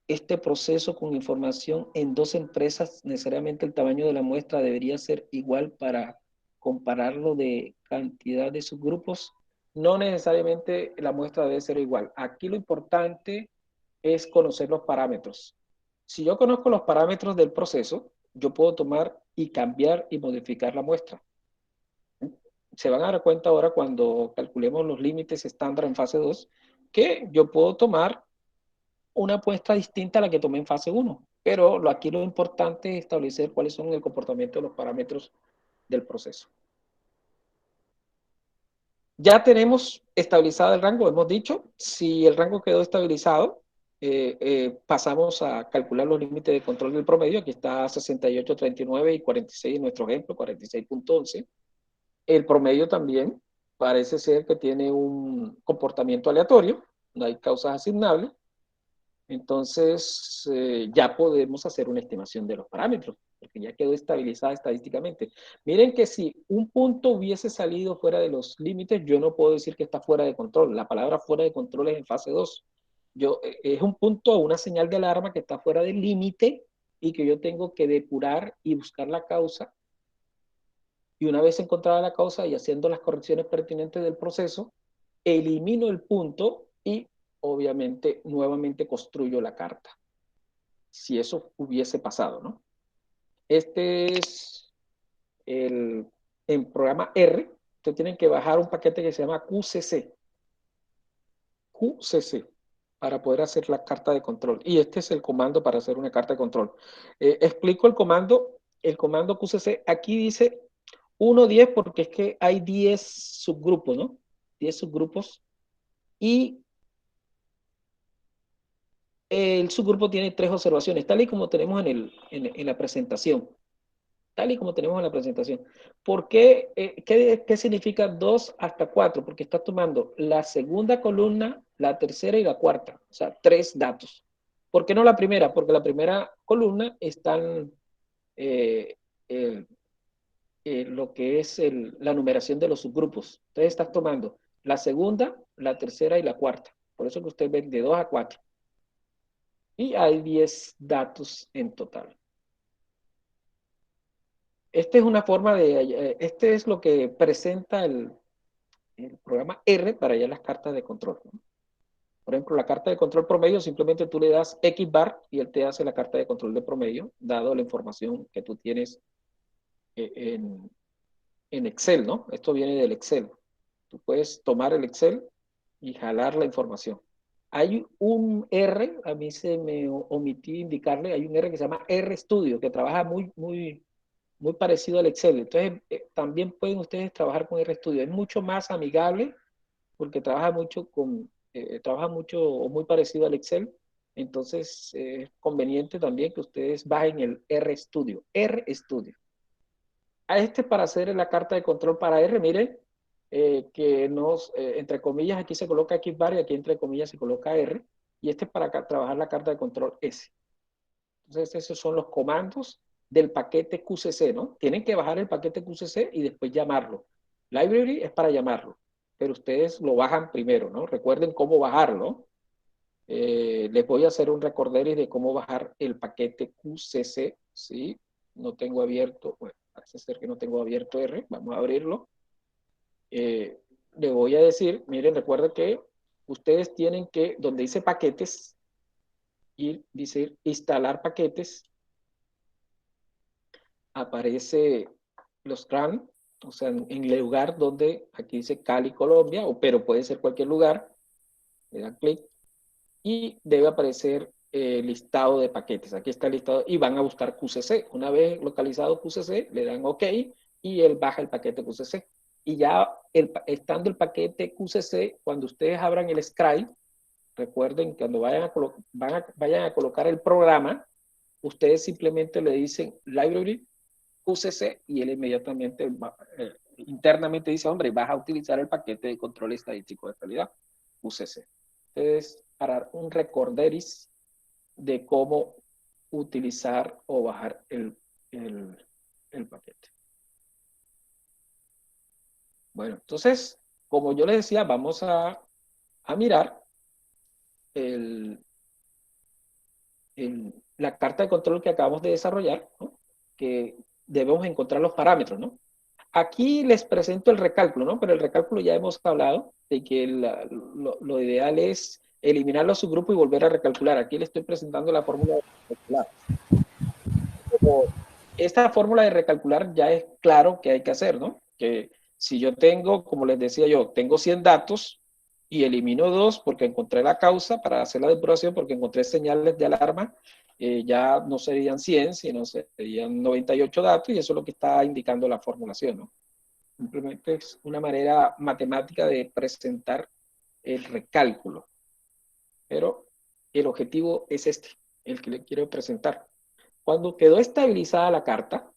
este proceso con información en dos empresas, necesariamente el tamaño de la muestra debería ser igual para compararlo de cantidad de subgrupos. No necesariamente la muestra debe ser igual. Aquí lo importante es conocer los parámetros. Si yo conozco los parámetros del proceso, yo puedo tomar y cambiar y modificar la muestra. Se van a dar cuenta ahora cuando calculemos los límites estándar en fase 2, que yo puedo tomar una muestra distinta a la que tomé en fase 1. Pero aquí lo importante es establecer cuáles son el comportamiento de los parámetros del proceso. Ya tenemos estabilizado el rango, hemos dicho. Si el rango quedó estabilizado, pasamos a calcular los límites de control del promedio. Aquí está 68, 39 y 46 en nuestro ejemplo, 46.11. El promedio también parece ser que tiene un comportamiento aleatorio, no hay causas asignables. Entonces, ya podemos hacer una estimación de los parámetros, porque ya quedó estabilizada estadísticamente. Miren que si un punto hubiese salido fuera de los límites, yo no puedo decir que está fuera de control. La palabra fuera de control es en fase 2. Es un punto o una señal de alarma que está fuera del límite y que yo tengo que depurar y buscar la causa. Y una vez encontrada la causa y haciendo las correcciones pertinentes del proceso, elimino el punto y obviamente nuevamente construyo la carta. Si eso hubiese pasado, ¿no? Este es en programa R, ustedes tienen que bajar un paquete que se llama QCC, para poder hacer la carta de control. Y este es el comando para hacer una carta de control. Explico el comando QCC. Aquí dice 1.10 porque es que hay 10 subgrupos, ¿no? 10 subgrupos. Y el subgrupo tiene 3 observaciones, tal y como tenemos en la presentación. Tal y como tenemos en la presentación. ¿Por qué? ¿Qué significa 2 hasta 4? Porque está tomando la segunda columna, la tercera y la cuarta. O sea, 3 datos. ¿Por qué no la primera? Porque la primera columna están eh, eh, lo que es la numeración de los subgrupos. Entonces estás tomando la segunda, la tercera y la cuarta. Por eso que usted ve de 2 a 4. Y hay 10 datos en total. Esta es una forma este es lo que presenta el programa R para ya las cartas de control, ¿no? Por ejemplo, la carta de control promedio, simplemente tú le das X bar y él te hace la carta de control de promedio, dado la información que tú tienes en, en Excel, ¿no? Esto viene del Excel. Tú puedes tomar el Excel y jalar la información. Hay un R, a mí se me omití indicarle, hay un R que se llama RStudio, que trabaja muy parecido al Excel. Entonces, también pueden ustedes trabajar con RStudio. Es mucho más amigable porque trabaja mucho o muy parecido al Excel. Entonces, es conveniente también que ustedes bajen el RStudio. RStudio. A este para hacer la carta de control para R, miren, que entre comillas, aquí se coloca X bar y aquí entre comillas se coloca R. Y este es para trabajar la carta de control S. Entonces, esos son los comandos del paquete QCC, ¿no? Tienen que bajar el paquete QCC y después llamarlo. Library es para llamarlo, pero ustedes lo bajan primero, ¿no? Recuerden cómo bajarlo. Les voy a hacer un recorderis de cómo bajar el paquete QCC, ¿sí? No tengo abierto, bueno, parece ser que no tengo abierto R, vamos a abrirlo. Le voy a decir, miren, recuerden que ustedes tienen que, donde dice paquetes, dice instalar paquetes, aparece los CRAN, o sea, en el lugar donde aquí dice Cali, Colombia, pero puede ser cualquier lugar, le dan clic y debe aparecer el listado de paquetes. Aquí está el listado y van a buscar QCC. Una vez localizado QCC, le dan OK y él baja el paquete QCC. Y ya estando el paquete QCC, cuando ustedes abran el Scribe, recuerden que cuando vayan a colocar el programa, ustedes simplemente le dicen library QCC y él inmediatamente internamente dice, hombre, vas a utilizar el paquete de control estadístico de calidad, QCC. Entonces, para un recorderis de cómo utilizar o bajar el paquete. Bueno, entonces, como yo les decía, vamos a mirar la carta de control que acabamos de desarrollar, ¿no? Que debemos encontrar los parámetros, ¿no? Aquí les presento el recálculo, ¿no? Pero el recálculo ya hemos hablado de que lo ideal es eliminar los subgrupos y volver a recalcular. Aquí les estoy presentando la fórmula de recalcular. Como esta fórmula de recalcular ya es claro que hay que hacer, ¿no? Que si yo tengo, como les decía yo, tengo 100 datos y elimino 2 porque encontré la causa para hacer la depuración, porque encontré señales de alarma, ya no serían 100, sino serían 98 datos y eso es lo que está indicando la formulación, ¿no? Simplemente es una manera matemática de presentar el recálculo. Pero el objetivo es este, el que le quiero presentar. Cuando quedó estabilizada la carta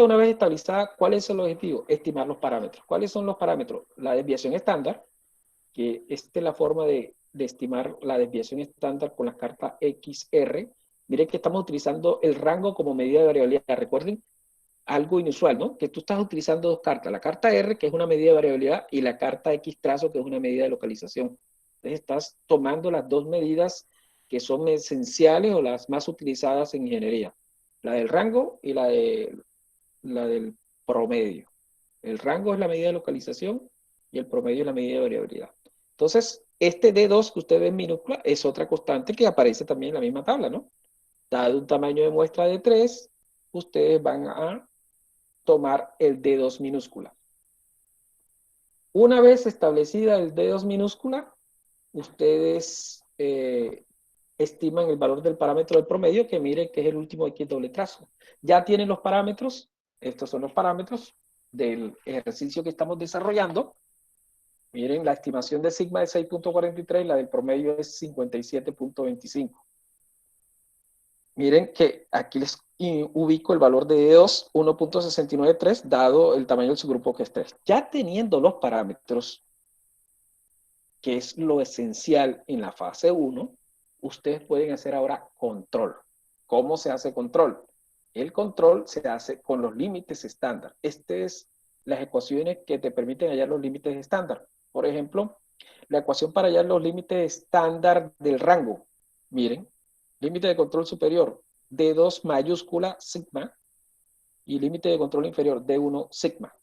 una vez estabilizada, ¿cuál es el objetivo? Estimar los parámetros. ¿Cuáles son los parámetros? La desviación estándar, que esta es la forma de estimar la desviación estándar con la carta XR. Miren que estamos utilizando el rango como medida de variabilidad. Recuerden algo inusual, ¿no? Que tú estás utilizando dos cartas, la carta R, que es una medida de variabilidad, y la carta X trazo, que es una medida de localización. Entonces estás tomando las dos medidas que son esenciales o las más utilizadas en ingeniería, la del rango y la del promedio. El rango es la medida de localización y el promedio es la medida de variabilidad. Entonces, Este D2 que usted ve en minúscula es otra constante que aparece también en la misma tabla, ¿no? Dado un tamaño de muestra de 3, ustedes van a tomar el D2 minúscula. Una vez establecida el D2 minúscula, ustedes estiman el valor del parámetro del promedio, que miren que es el último X doble trazo. Ya tienen los parámetros, estos son los parámetros del ejercicio que estamos desarrollando. Miren, la estimación de sigma es 6.43 y la del promedio es 57.25. Miren que aquí les ubico el valor de E2, 1.693, dado el tamaño del subgrupo que es 3. Ya teniendo los parámetros, que es lo esencial en la fase 1, ustedes pueden hacer ahora control. ¿Cómo se hace control? El control se hace con los límites estándar. Estas es las ecuaciones que te permiten hallar los límites estándar. Por ejemplo, la ecuación para hallar los límites estándar del rango. Miren, límite de control superior, D2 mayúscula sigma, y límite de control inferior, D1 sigma.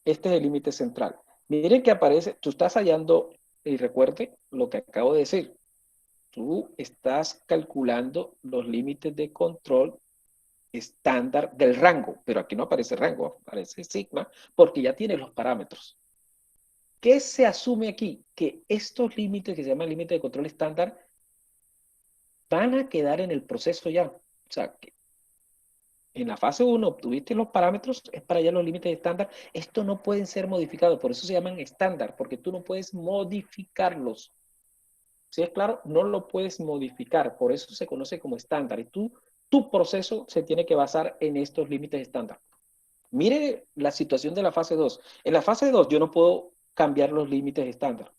Este es el límite central. Miren que aparece, tú estás hallando, y recuerde lo que acabo de decir, tú estás calculando los límites de control estándar del rango, pero aquí no aparece rango, aparece sigma, porque ya tiene los parámetros. ¿Qué se asume aquí? Que estos límites que se llaman límite de control estándar van a quedar en el proceso ya. O sea, que en la fase 1 obtuviste los parámetros, es para allá los límites estándar. Estos no pueden ser modificados, por eso se llaman estándar, porque tú no puedes modificarlos. ¿Sí es claro? No lo puedes modificar, por eso se conoce como estándar. Y tu proceso se tiene que basar en estos límites estándar. Mire la situación de la fase 2. En la fase 2 yo no puedo cambiar los límites estándar,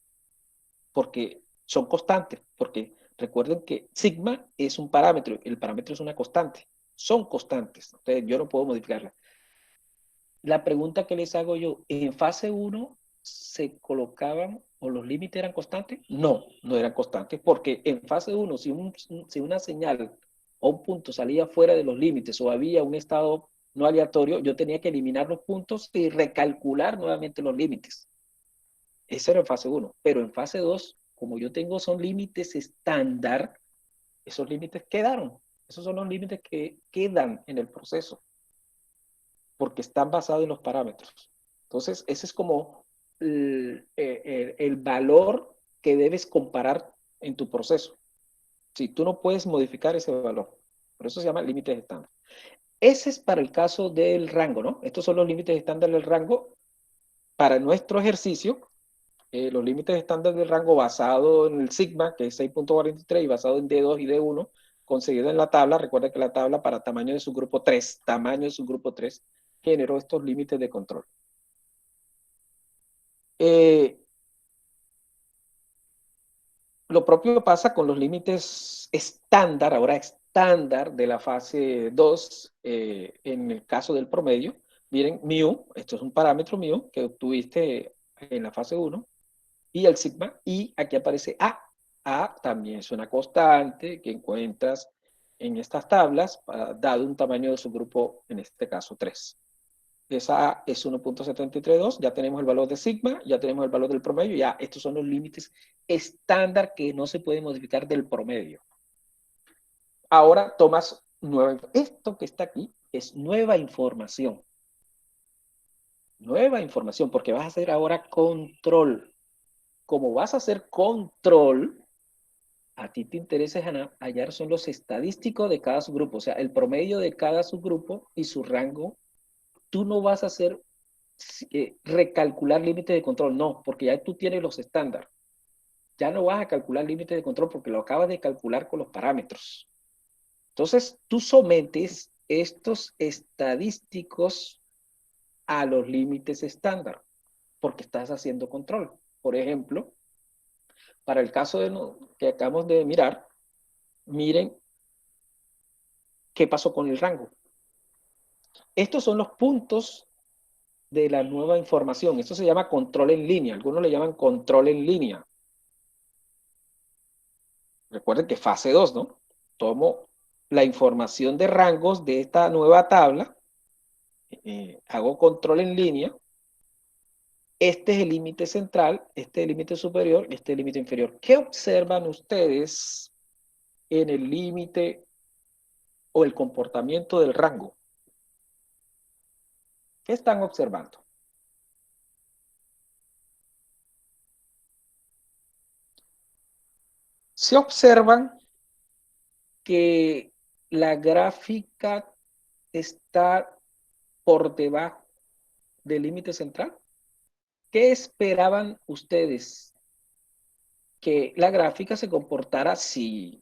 porque son constantes, porque recuerden que sigma es un parámetro, el parámetro es una constante, son constantes, entonces yo no puedo modificarla. La pregunta que les hago yo, ¿en fase 1 se colocaban o los límites eran constantes? No, no eran constantes, porque en fase 1, si una señal o un punto salía fuera de los límites o había un estado no aleatorio, yo tenía que eliminar los puntos y recalcular nuevamente los límites. Eso era en fase 1, pero en fase 2, como yo tengo son límites estándar, esos límites quedaron. Esos son los límites que quedan en el proceso, porque están basados en los parámetros. Entonces, ese es como el valor que debes comparar en tu proceso. Si tú no puedes modificar ese valor, por eso se llama límites estándar. Ese es para el caso del rango, ¿no? Estos son los límites estándar del rango para nuestro ejercicio. Los límites estándar del rango basado en el sigma, que es 6.43, y basado en D2 y D1, conseguido en la tabla. Recuerda que la tabla para tamaño de subgrupo 3, tamaño de subgrupo 3, generó estos límites de control. Lo propio pasa con los límites estándar, ahora estándar de la fase 2, en el caso del promedio. Miren, mu, esto es un parámetro mu que obtuviste en la fase 1, y el sigma, y aquí aparece A. A también es una constante que encuentras en estas tablas, dado un tamaño de su grupo, en este caso 3. Esa A es 1.732, ya tenemos el valor de sigma, ya tenemos el valor del promedio, ya estos son los límites estándar que no se pueden modificar del promedio. Ahora tomas esto que está aquí es nueva información. Nueva información, porque vas a hacer ahora control. Como vas a hacer control, a ti te interesa hallar son los estadísticos de cada subgrupo, o sea, el promedio de cada subgrupo y su rango. Tú no vas a hacer recalcular límites de control, no, porque ya tú tienes los estándares. Ya no vas a calcular límites de control porque lo acabas de calcular con los parámetros. Entonces, tú sometes estos estadísticos a los límites estándar porque estás haciendo control. Por ejemplo, para el caso que acabamos de mirar, miren qué pasó con el rango. Estos son los puntos de la nueva información. Esto se llama control en línea. Algunos le llaman control en línea. Recuerden que fase 2, ¿no? Tomo la información de rangos de esta nueva tabla, hago control en línea, Este es el límite central, este es el límite superior y este es el límite inferior. ¿Qué observan ustedes en el límite o el comportamiento del rango? ¿Qué están observando? Se observan que la gráfica está por debajo del límite central. ¿Qué esperaban ustedes? Que la gráfica se comportara, si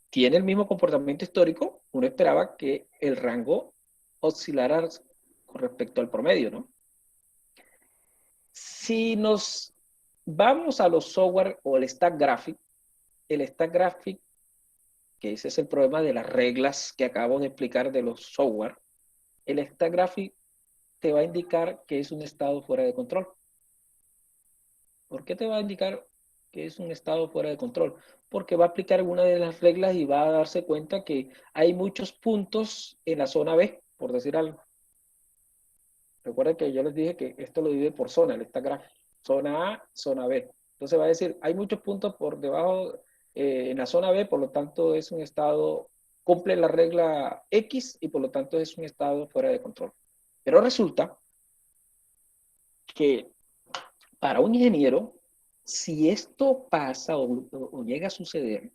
tiene el mismo comportamiento histórico, uno esperaba que el rango oscilara con respecto al promedio, ¿no? Si nos vamos a los software o el stack graphic, que ese es el problema de las reglas que acabo de explicar de los software, el stack graphic te va a indicar que es un estado fuera de control. ¿Por qué te va a indicar que es un estado fuera de control? Porque va a aplicar alguna de las reglas y va a darse cuenta que hay muchos puntos en la zona B, por decir algo. Recuerden que yo les dije que esto lo divide por zona, el stack graph. Zona A, zona B. Entonces va a decir, hay muchos puntos por debajo en la zona B, por lo tanto es un estado, cumple la regla X y por lo tanto es un estado fuera de control. Pero resulta que para un ingeniero, si esto pasa o llega a suceder,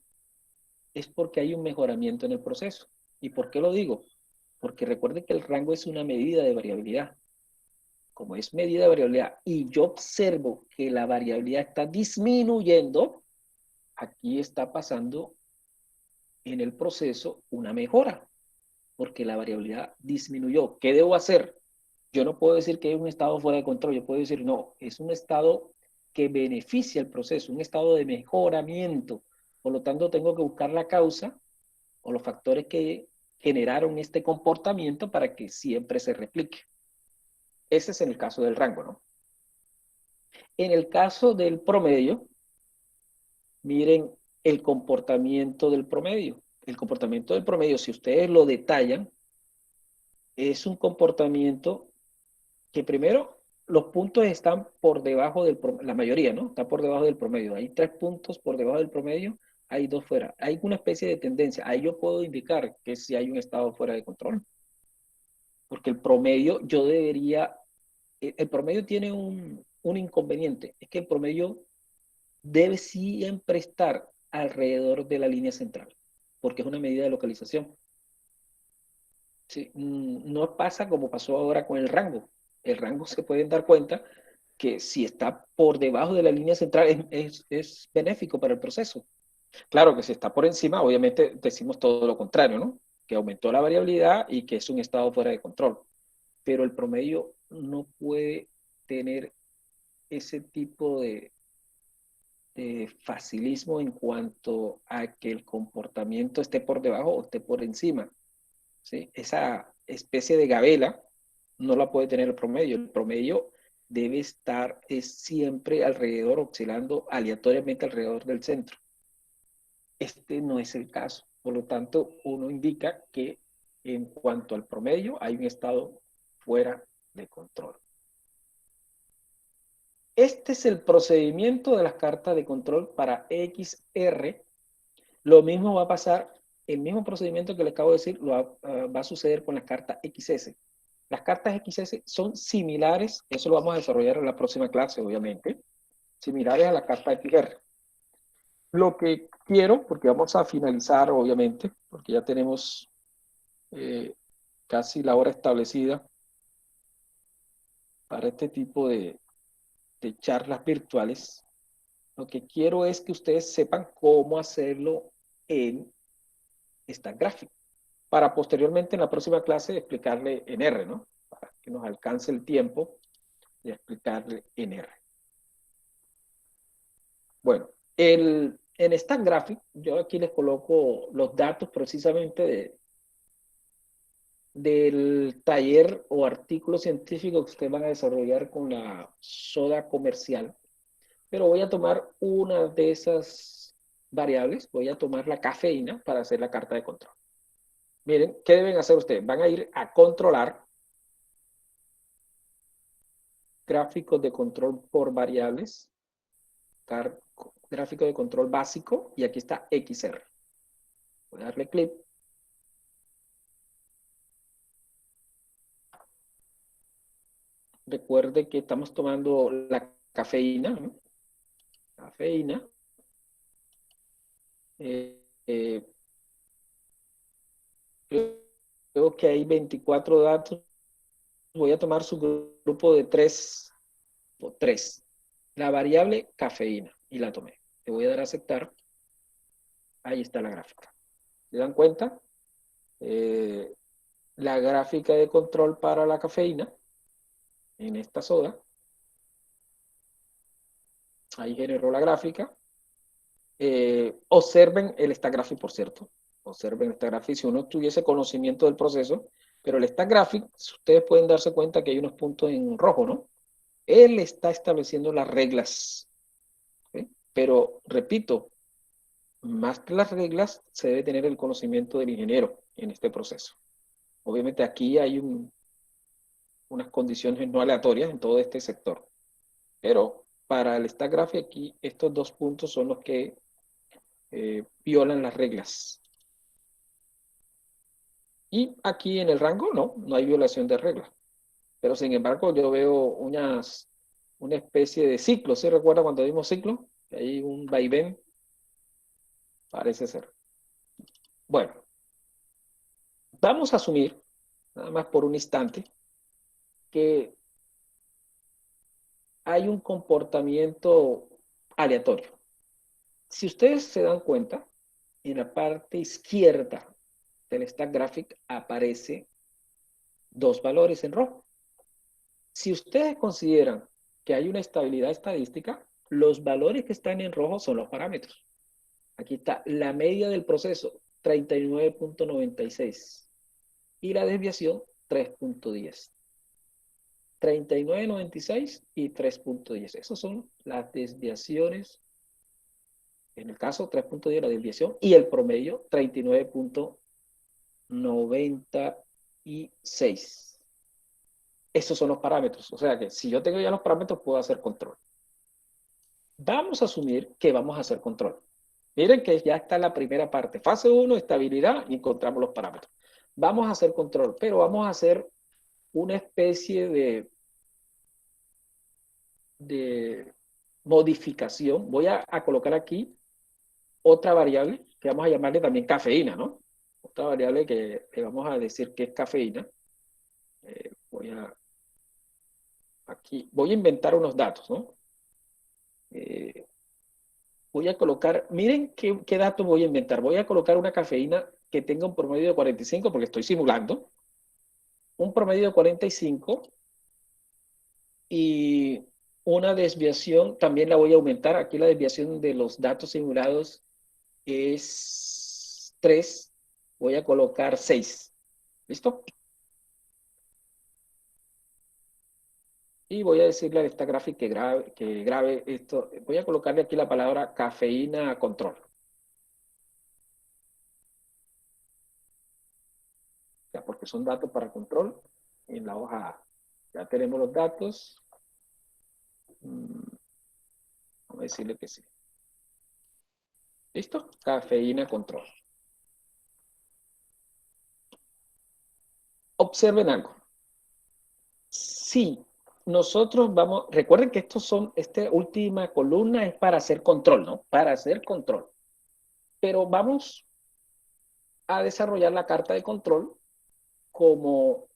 es porque hay un mejoramiento en el proceso. ¿Y por qué lo digo? Porque recuerden que el rango es una medida de variabilidad. Como es medida de variabilidad y yo observo que la variabilidad está disminuyendo, aquí está pasando en el proceso una mejora, porque la variabilidad disminuyó. ¿Qué debo hacer? Yo no puedo decir que es un estado fuera de control, yo puedo decir, no, es un estado que beneficia el proceso, un estado de mejoramiento. Por lo tanto, tengo que buscar la causa o los factores que generaron este comportamiento para que siempre se replique. Ese es en el caso del rango, ¿no? En el caso del promedio, miren el comportamiento del promedio. El comportamiento del promedio, si ustedes lo detallan, es un comportamiento que primero los puntos están por debajo del promedio, la mayoría, ¿no? Está por debajo del promedio. Hay 3 puntos por debajo del promedio, hay 2 fuera. Hay una especie de tendencia. Ahí yo puedo indicar que si hay un estado fuera de control. Porque el promedio, yo debería, el promedio tiene un inconveniente, es que el promedio debe siempre estar alrededor de la línea central, porque es una medida de localización. Sí, no pasa como pasó ahora con el rango. El rango se pueden dar cuenta que si está por debajo de la línea central es benéfico para el proceso. Claro que si está por encima, obviamente decimos todo lo contrario, ¿no? Que aumentó la variabilidad y que es un estado fuera de control. Pero el promedio no puede tener ese tipo de facilismo en cuanto a que el comportamiento esté por debajo o esté por encima. ¿Sí? Esa especie de gabela no la puede tener el promedio. El promedio debe estar siempre alrededor, oscilando aleatoriamente alrededor del centro. Este no es el caso. Por lo tanto, uno indica que en cuanto al promedio hay un estado fuera de control. Este es el procedimiento de las cartas de control para XR. Lo mismo va a pasar, el mismo procedimiento que les acabo de decir, va a suceder con las cartas XS. Las cartas XS son similares, eso lo vamos a desarrollar en la próxima clase, obviamente, similares a la carta XR. Lo que quiero, porque vamos a finalizar, obviamente, porque ya tenemos casi la hora establecida para este tipo de charlas virtuales. Lo que quiero es que ustedes sepan cómo hacerlo en esta gráfica, para posteriormente en la próxima clase explicarle en R, ¿no? Para que nos alcance el tiempo de explicarle en R. Bueno, en esta gráfica, yo aquí les coloco los datos precisamente del taller o artículo científico que ustedes van a desarrollar con la soda comercial. Pero voy a tomar una de esas variables, voy a tomar la cafeína para hacer la carta de control. Miren, ¿qué deben hacer ustedes? Van a ir a controlar gráficos de control por variables, gráfico de control básico, y aquí está XR. Voy a darle clic. Recuerde que estamos tomando la cafeína, ¿no? Cafeína. Eh, eh, creo que hay 24 datos. Voy a tomar su grupo de 3 o 3. La variable cafeína, y la tomé. Le voy a dar a aceptar. Ahí está la gráfica. ¿Se dan cuenta? La gráfica de control para la cafeína en esta soda. Ahí generó la gráfica. Observen el stack graphic, por cierto. Observen el stack graphic. Si uno tuviese conocimiento del proceso, pero el stack graphic, ustedes pueden darse cuenta que hay unos puntos en rojo, ¿no? Él está estableciendo las reglas. ¿Sí? Pero, repito, más que las reglas, se debe tener el conocimiento del ingeniero en este proceso. Obviamente aquí hay unas condiciones no aleatorias en todo este sector. Pero para el stack graphic aquí, estos dos puntos son los que violan las reglas. Y aquí en el rango no hay violación de reglas. Pero sin embargo yo veo una especie de ciclo. ¿Se recuerda cuando vimos ciclo? Hay un vaivén, parece ser. Bueno, vamos a asumir, nada más por un instante, que hay un comportamiento aleatorio. Si ustedes se dan cuenta, en la parte izquierda del stack graphic aparece dos valores en rojo. Si ustedes consideran que hay una estabilidad estadística, los valores que están en rojo son los parámetros. Aquí está la media del proceso, 39.96. Y la desviación, 3.10. 39.96 y 3.10. Esas son las desviaciones. En el caso, 3.10 la desviación. Y el promedio, 39.96. Esos son los parámetros. O sea que si yo tengo ya los parámetros, puedo hacer control. Vamos a asumir que vamos a hacer control. Miren que ya está la primera parte. Fase 1, estabilidad, y encontramos los parámetros. Vamos a hacer control, pero vamos a hacer una especie de modificación. Voy a colocar aquí otra variable que vamos a llamarle también cafeína, ¿no? Otra variable que le vamos a decir que es cafeína. Voy a inventar unos datos, ¿no? Voy a colocar, miren qué datos voy a inventar. Voy a colocar una cafeína que tenga un promedio de 45, porque estoy simulando. Un promedio de 45 y una desviación, también la voy a aumentar. Aquí la desviación de los datos simulados es 3. Voy a colocar 6. ¿Listo? Y voy a decirle a esta gráfica que grabe esto. Voy a colocarle aquí la palabra cafeína control. Ya, porque son datos para control en la hoja A. Ya tenemos los datos. Vamos a decirle que sí. ¿Listo? Cafeína control. Observen algo. Sí, nosotros vamos, recuerden que esta última columna es para hacer control, ¿no? Para hacer control. Pero vamos a desarrollar la carta de control como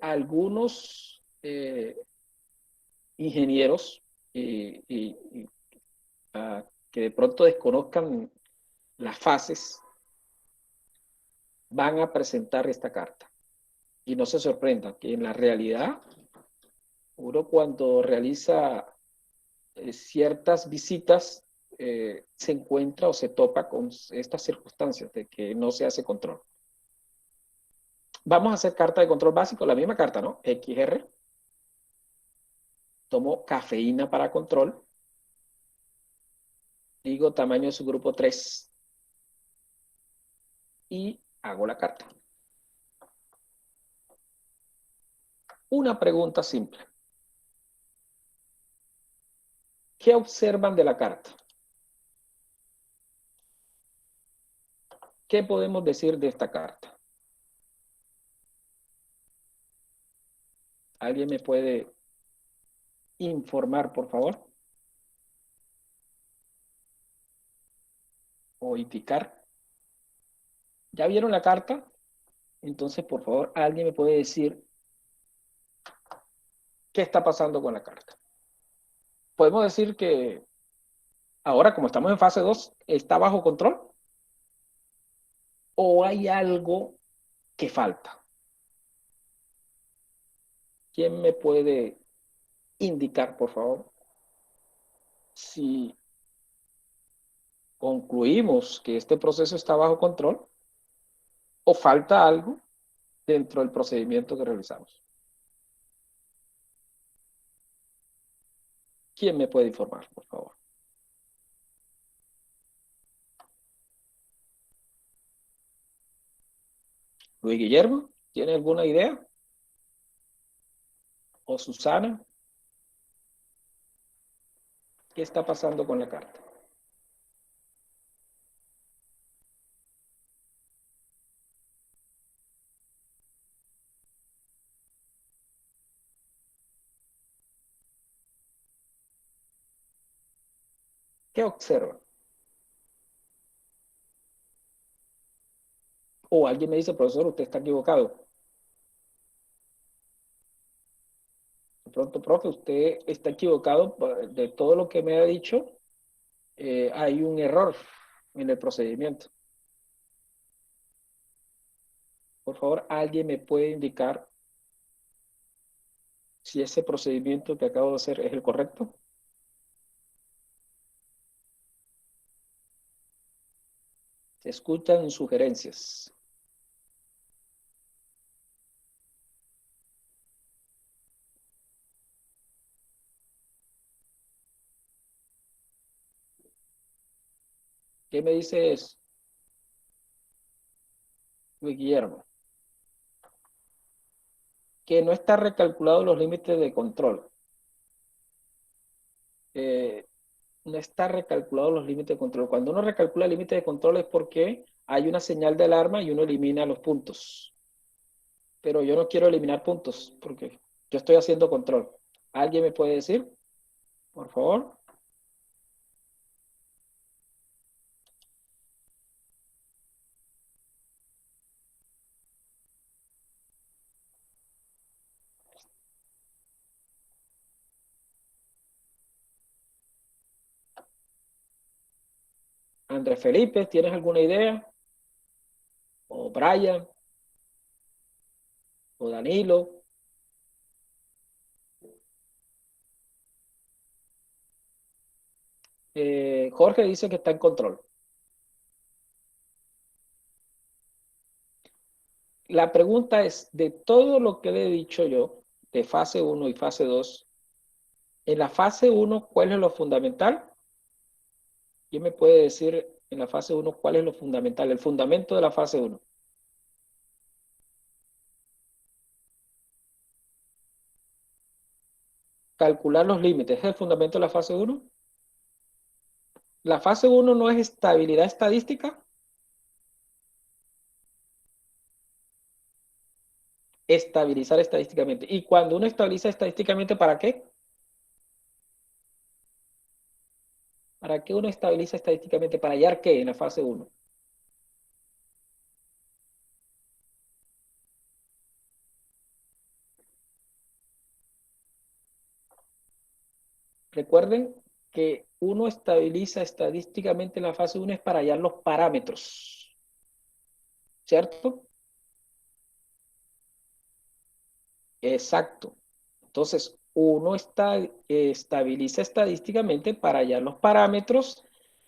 algunos ingenieros que de pronto desconozcan las fases van a presentar esta carta. Y no se sorprendan que en la realidad uno cuando realiza ciertas visitas se encuentra o se topa con estas circunstancias de que no se hace control. Vamos a hacer carta de control básico, la misma carta, ¿no? XR. Tomo cafeína para control. Digo tamaño de su grupo 3. Y hago la carta. Una pregunta simple. ¿Qué observan de la carta? ¿Qué podemos decir de esta carta? ¿Alguien me puede informar, por favor? O indicar. ¿Ya vieron la carta? Entonces, por favor, alguien me puede decir qué está pasando con la carta. Podemos decir que ahora, como estamos en fase 2, ¿está bajo control? ¿O hay algo que falta? ¿Quién me puede indicar, por favor, si concluimos que este proceso está bajo control o falta algo dentro del procedimiento que realizamos? ¿Quién me puede informar, por favor? Luis Guillermo, ¿tiene alguna idea? ¿O Susana? ¿Qué está pasando con la carta? ¿Qué observa? O alguien me dice, profesor, usted está equivocado. De pronto, profe, usted está equivocado de todo lo que me ha dicho. Hay un error en el procedimiento. Por favor, alguien me puede indicar si ese procedimiento que acabo de hacer es el correcto. Se escuchan sugerencias. ¿Qué me dice eso, Luis Guillermo? Que no está recalculado los límites de control. Eh, no está recalculado los límites de control. Cuando uno recalcula límites de control es porque hay una señal de alarma y uno elimina los puntos. Pero yo no quiero eliminar puntos porque yo estoy haciendo control. ¿Alguien me puede decir, por favor? Andrés Felipe, ¿tienes alguna idea? O Brian, o Danilo. Jorge dice que está en control. La pregunta es, de todo lo que le he dicho yo, de fase 1 y fase 2, en la fase 1, ¿cuál es lo fundamental? ¿Quién me puede decir en la fase 1 cuál es lo fundamental? El fundamento de la fase 1. Calcular los límites. ¿Es el fundamento de la fase 1? La fase 1 no es estabilidad estadística. Estabilizar estadísticamente. ¿Y cuando uno estabiliza estadísticamente, para qué? ¿Para qué uno estabiliza estadísticamente? ¿Para hallar qué en la fase 1? Recuerden que uno estabiliza estadísticamente en la fase 1 es para hallar los parámetros, ¿cierto? Exacto. Entonces, uno estabiliza estadísticamente para hallar los parámetros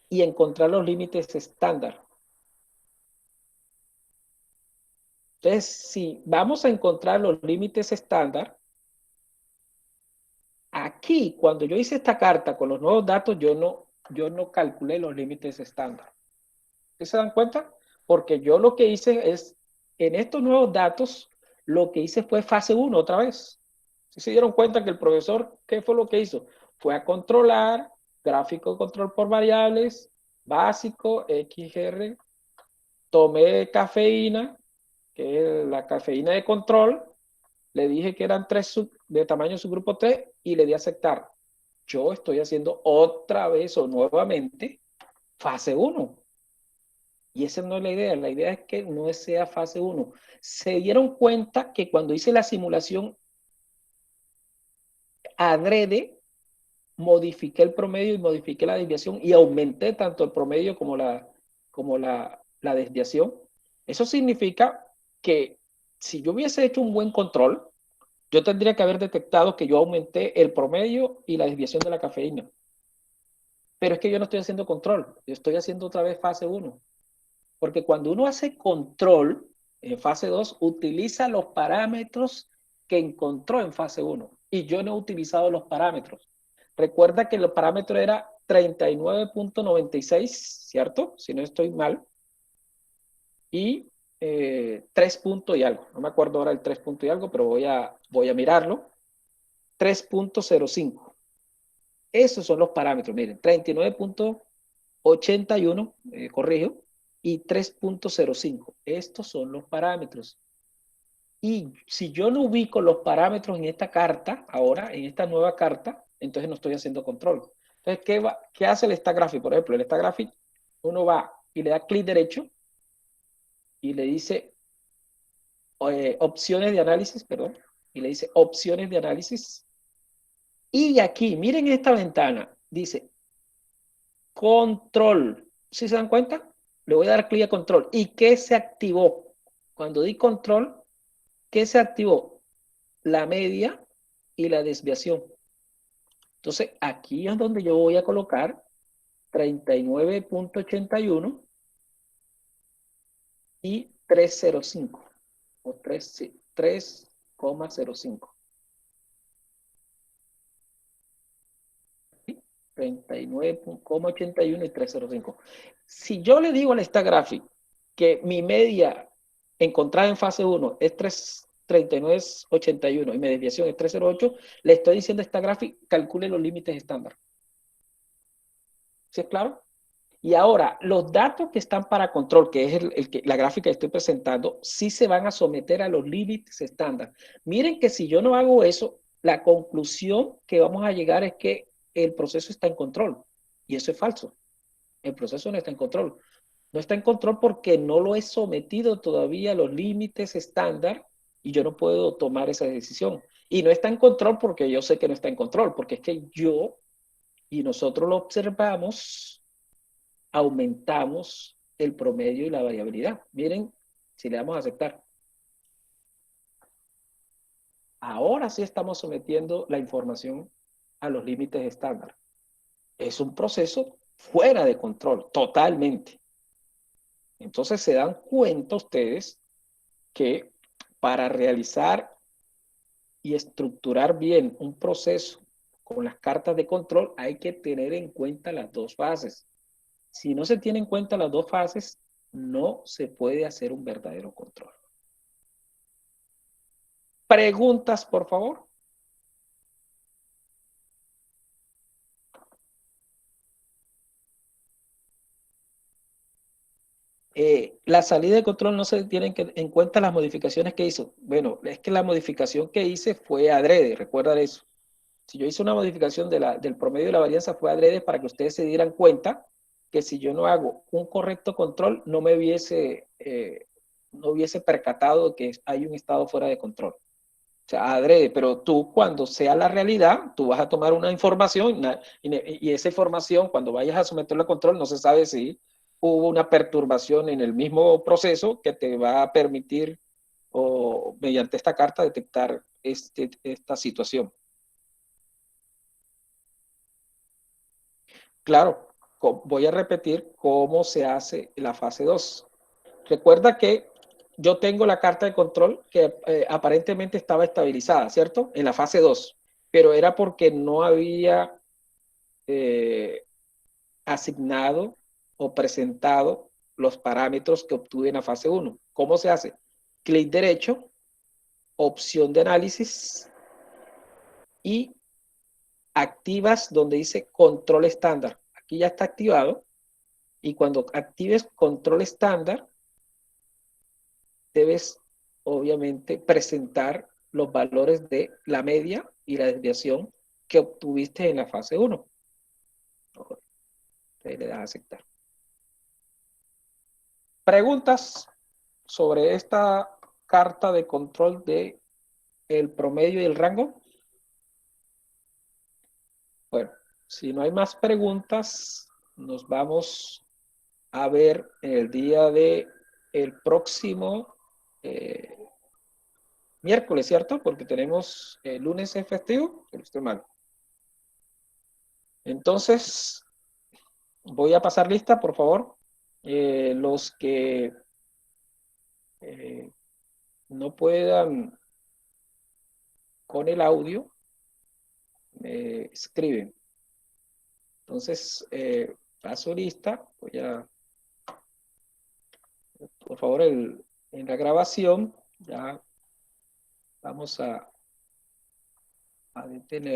y encontrar los límites estándar. Entonces, si vamos a encontrar los límites estándar, aquí, cuando yo hice esta carta con los nuevos datos, yo no calculé los límites estándar. ¿Sí se dan cuenta? Porque yo lo que hice es, en estos nuevos datos, lo que hice fue fase 1 otra vez. ¿Sí se dieron cuenta que el profesor, qué fue lo que hizo? Fue a controlar, gráfico de control por variables, básico, XR, tomé cafeína, que es la cafeína de control, le dije que eran 3 de tamaño subgrupo 3 y le di a aceptar. Yo estoy haciendo otra vez o nuevamente fase 1. Y esa no es la idea es que no sea fase 1. Se dieron cuenta que cuando hice la simulación adrede, modifiqué el promedio y modifiqué la desviación y aumenté tanto el promedio como la desviación. Eso significa que si yo hubiese hecho un buen control, yo tendría que haber detectado que yo aumenté el promedio y la desviación de la cafeína. Pero es que yo no estoy haciendo control, yo estoy haciendo otra vez fase 1. Porque cuando uno hace control en fase 2, utiliza los parámetros que encontró en fase 1. Y yo no he utilizado los parámetros. Recuerda que el parámetro era 39.96, ¿cierto? Si no estoy mal. Y 3 puntos y algo. No me acuerdo ahora el 3 puntos y algo, pero voy a mirarlo. 3.05. Esos son los parámetros. Miren, 39.81, corrijo, y 3.05. Estos son los parámetros. Y si yo no ubico los parámetros en esta carta, ahora, en esta nueva carta, entonces no estoy haciendo control. Entonces, ¿qué hace el Stagraphic? Por ejemplo, el Stagraphic, uno va y le da clic derecho y le dice opciones de análisis, perdón, y le dice opciones de análisis. Y aquí, miren esta ventana, dice control. ¿Sí se dan cuenta? Le voy a dar clic a control. ¿Y qué se activó? Cuando di control, ¿qué se activó? La media y la desviación. Entonces, aquí es donde yo voy a colocar 39.81 y 305. O 3,05. 39,81 y 305. Si yo le digo al Stagraphic que mi media encontrada en fase 1 es 39,81 y mi desviación es 308, le estoy diciendo a Stagraphic calcule los límites estándar. ¿Sí es claro? Y ahora, los datos que están para control, que es la gráfica que estoy presentando, sí se van a someter a los límites estándar. Miren que si yo no hago eso, la conclusión que vamos a llegar es que el proceso está en control. Y eso es falso. El proceso no está en control. No está en control porque no lo he sometido todavía a los límites estándar y yo no puedo tomar esa decisión. Y no está en control porque yo sé que no está en control, porque es que yo y nosotros lo observamos, aumentamos el promedio y la variabilidad. Miren, si le damos a aceptar. Ahora sí estamos sometiendo la información a los límites estándar. Es un proceso fuera de control, totalmente. Entonces se dan cuenta ustedes que para realizar y estructurar bien un proceso con las cartas de control hay que tener en cuenta las dos fases. Si no se tienen en cuenta las dos fases, no se puede hacer un verdadero control. Preguntas, por favor. La salida de control no se tienen en cuenta las modificaciones que hizo. Bueno, es que la modificación que hice fue adrede, recuerda eso. Si yo hice una modificación del promedio de la varianza fue adrede para que ustedes se dieran cuenta que si yo no hago un correcto control, no hubiese percatado de que hay un estado fuera de control. O sea, adrede, pero tú cuando sea la realidad, tú vas a tomar una información y esa información cuando vayas a someterla a control no se sabe si hubo una perturbación en el mismo proceso que te va a permitir o mediante esta carta detectar esta situación. Claro, voy a repetir cómo se hace la fase 2. Recuerda que yo tengo la carta de control que aparentemente estaba estabilizada, ¿cierto? En la fase 2, pero era porque no había asignado o presentado los parámetros que obtuve en la fase 1. ¿Cómo se hace? Clic derecho, opción de análisis y activas donde dice control estándar. Aquí ya está activado. Y cuando actives control estándar, debes obviamente presentar los valores de la media y la desviación que obtuviste en la fase 1. Ahí le das a aceptar. Preguntas sobre esta carta de control de el promedio y el rango. Bueno, si no hay más preguntas, nos vamos a ver el día de el próximo miércoles, ¿cierto? Porque tenemos el lunes es festivo, pero estoy mal. Entonces, voy a pasar lista, por favor. Los que no puedan con el audio, me escriben. Entonces, paso lista. Voy a, por favor, en la grabación, ya vamos a detener.